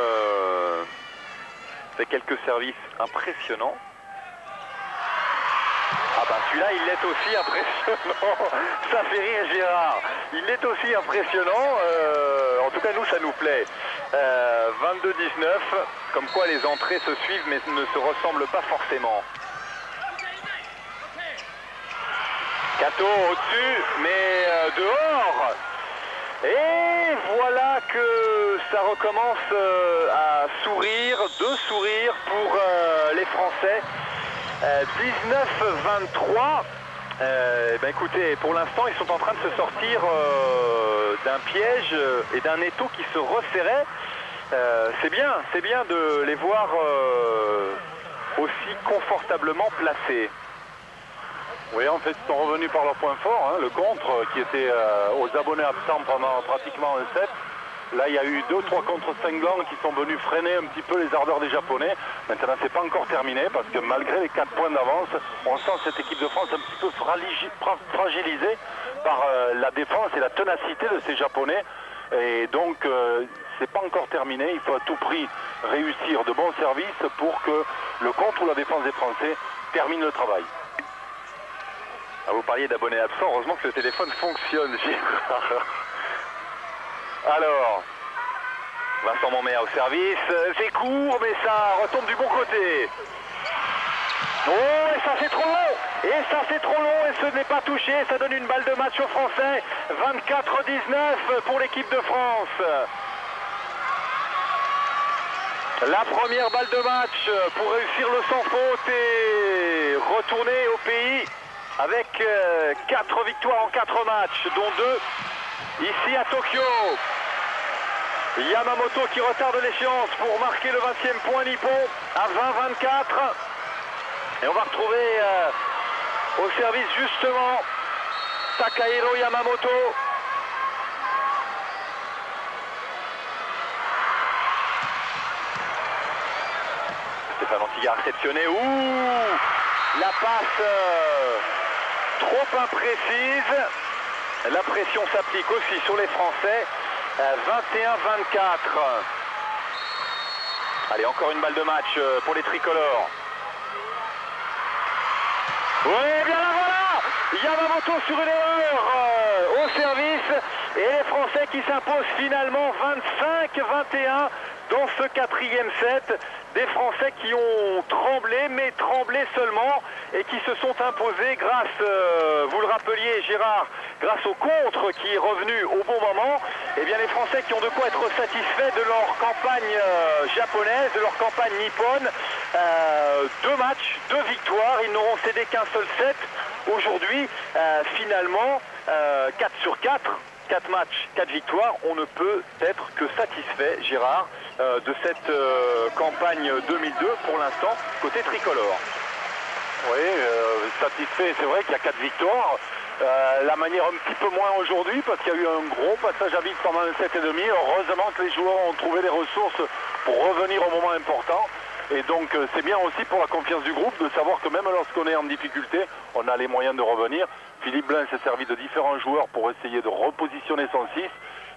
fait quelques services impressionnants. Ah bah celui-là, il est aussi impressionnant. Ça fait rire Gérard. Il est aussi impressionnant. En tout cas, nous, ça nous plaît. 22-19. Comme quoi, les entrées se suivent, mais ne se ressemblent pas forcément. Kato au-dessus, mais dehors. Et voilà que ça recommence à sourire, de sourire pour les Français. 19-23. Ben écoutez, pour l'instant, ils sont en train de se sortir d'un piège et d'un étau qui se resserrait. C'est bien de les voir aussi confortablement placés. Oui, en fait, ils sont revenus par leur point fort, hein, le contre, qui était aux abonnés absents pendant pratiquement un set. Là, il y a eu 2 ou 3 contre cinglants qui sont venus freiner un petit peu les ardeurs des Japonais. Maintenant, c'est pas encore terminé parce que malgré les 4 points d'avance, on sent cette équipe de France un petit peu fragilisée par la défense et la ténacité de ces Japonais. Et donc, c'est pas encore terminé. Il faut à tout prix réussir de bons services pour que le contre ou la défense des Français termine le travail. Ah, vous parliez d'abonnés absents, heureusement que le téléphone fonctionne, Gérard. Alors, Vincent Montméa au service, c'est court, mais ça retombe du bon côté. Oh, et ça c'est trop long. Et ça c'est trop long et ce n'est pas touché. Ça donne une balle de match aux Français. 24-19 pour l'équipe de France. La première balle de match pour réussir le sans faute et retourner au pays avec 4 victoires en 4 matchs, dont 2 ici à Tokyo. Yamamoto qui retarde l'échéance pour marquer le 20e point nippon à 20-24. Et on va retrouver au service justement Takahiro Yamamoto. Stéphane Antiga a réceptionné. Ouh, la passe trop imprécise. La pression s'applique aussi sur les Français. 21-24. Allez, encore une balle de match pour les tricolores. Oui, bien la voilà. Yamamoto sur une erreur au service. Et les Français qui s'imposent finalement 25-21 dans ce 4e set. Des Français qui ont tremblé, mais tremblé seulement, et qui se sont imposés grâce, vous le rappeliez Gérard, grâce au contre qui est revenu au bon moment. Eh bien les Français qui ont de quoi être satisfaits de leur campagne japonaise, de leur campagne nippone. 2 matchs, 2 victoires, ils n'auront cédé qu'un seul set. Aujourd'hui, finalement, 4 sur 4. 4 matchs, 4 victoires, on ne peut être que satisfait, Gérard, de cette campagne 2002 pour l'instant, côté tricolore. Oui, satisfait, c'est vrai qu'il y a 4 victoires. La manière un petit peu moins aujourd'hui parce qu'il y a eu un gros passage à vide pendant le 7,5. Heureusement que les joueurs ont trouvé les ressources pour revenir au moment important. Et donc c'est bien aussi pour la confiance du groupe de savoir que même lorsqu'on est en difficulté, on a les moyens de revenir. Philippe Blain s'est servi de différents joueurs pour essayer de repositionner son 6.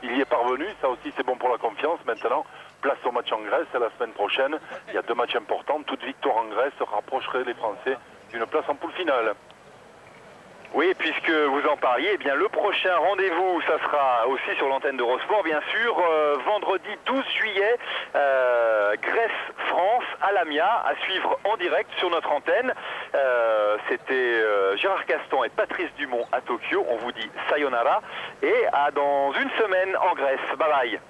Il y est parvenu, ça aussi c'est bon pour la confiance. Maintenant, place au match en Grèce la semaine prochaine. Il y a 2 matchs importants. Toute victoire en Grèce rapprocherait les Français d'une place en poule finale. Oui, puisque vous en parliez, eh bien le prochain rendez-vous, ça sera aussi sur l'antenne d'Eurosport, bien sûr, vendredi 12 juillet, Grèce-France à Lamia, à suivre en direct sur notre antenne. C'était Gérard Castan et Patrice Dumont à Tokyo. On vous dit sayonara et à dans une semaine en Grèce. Bye bye.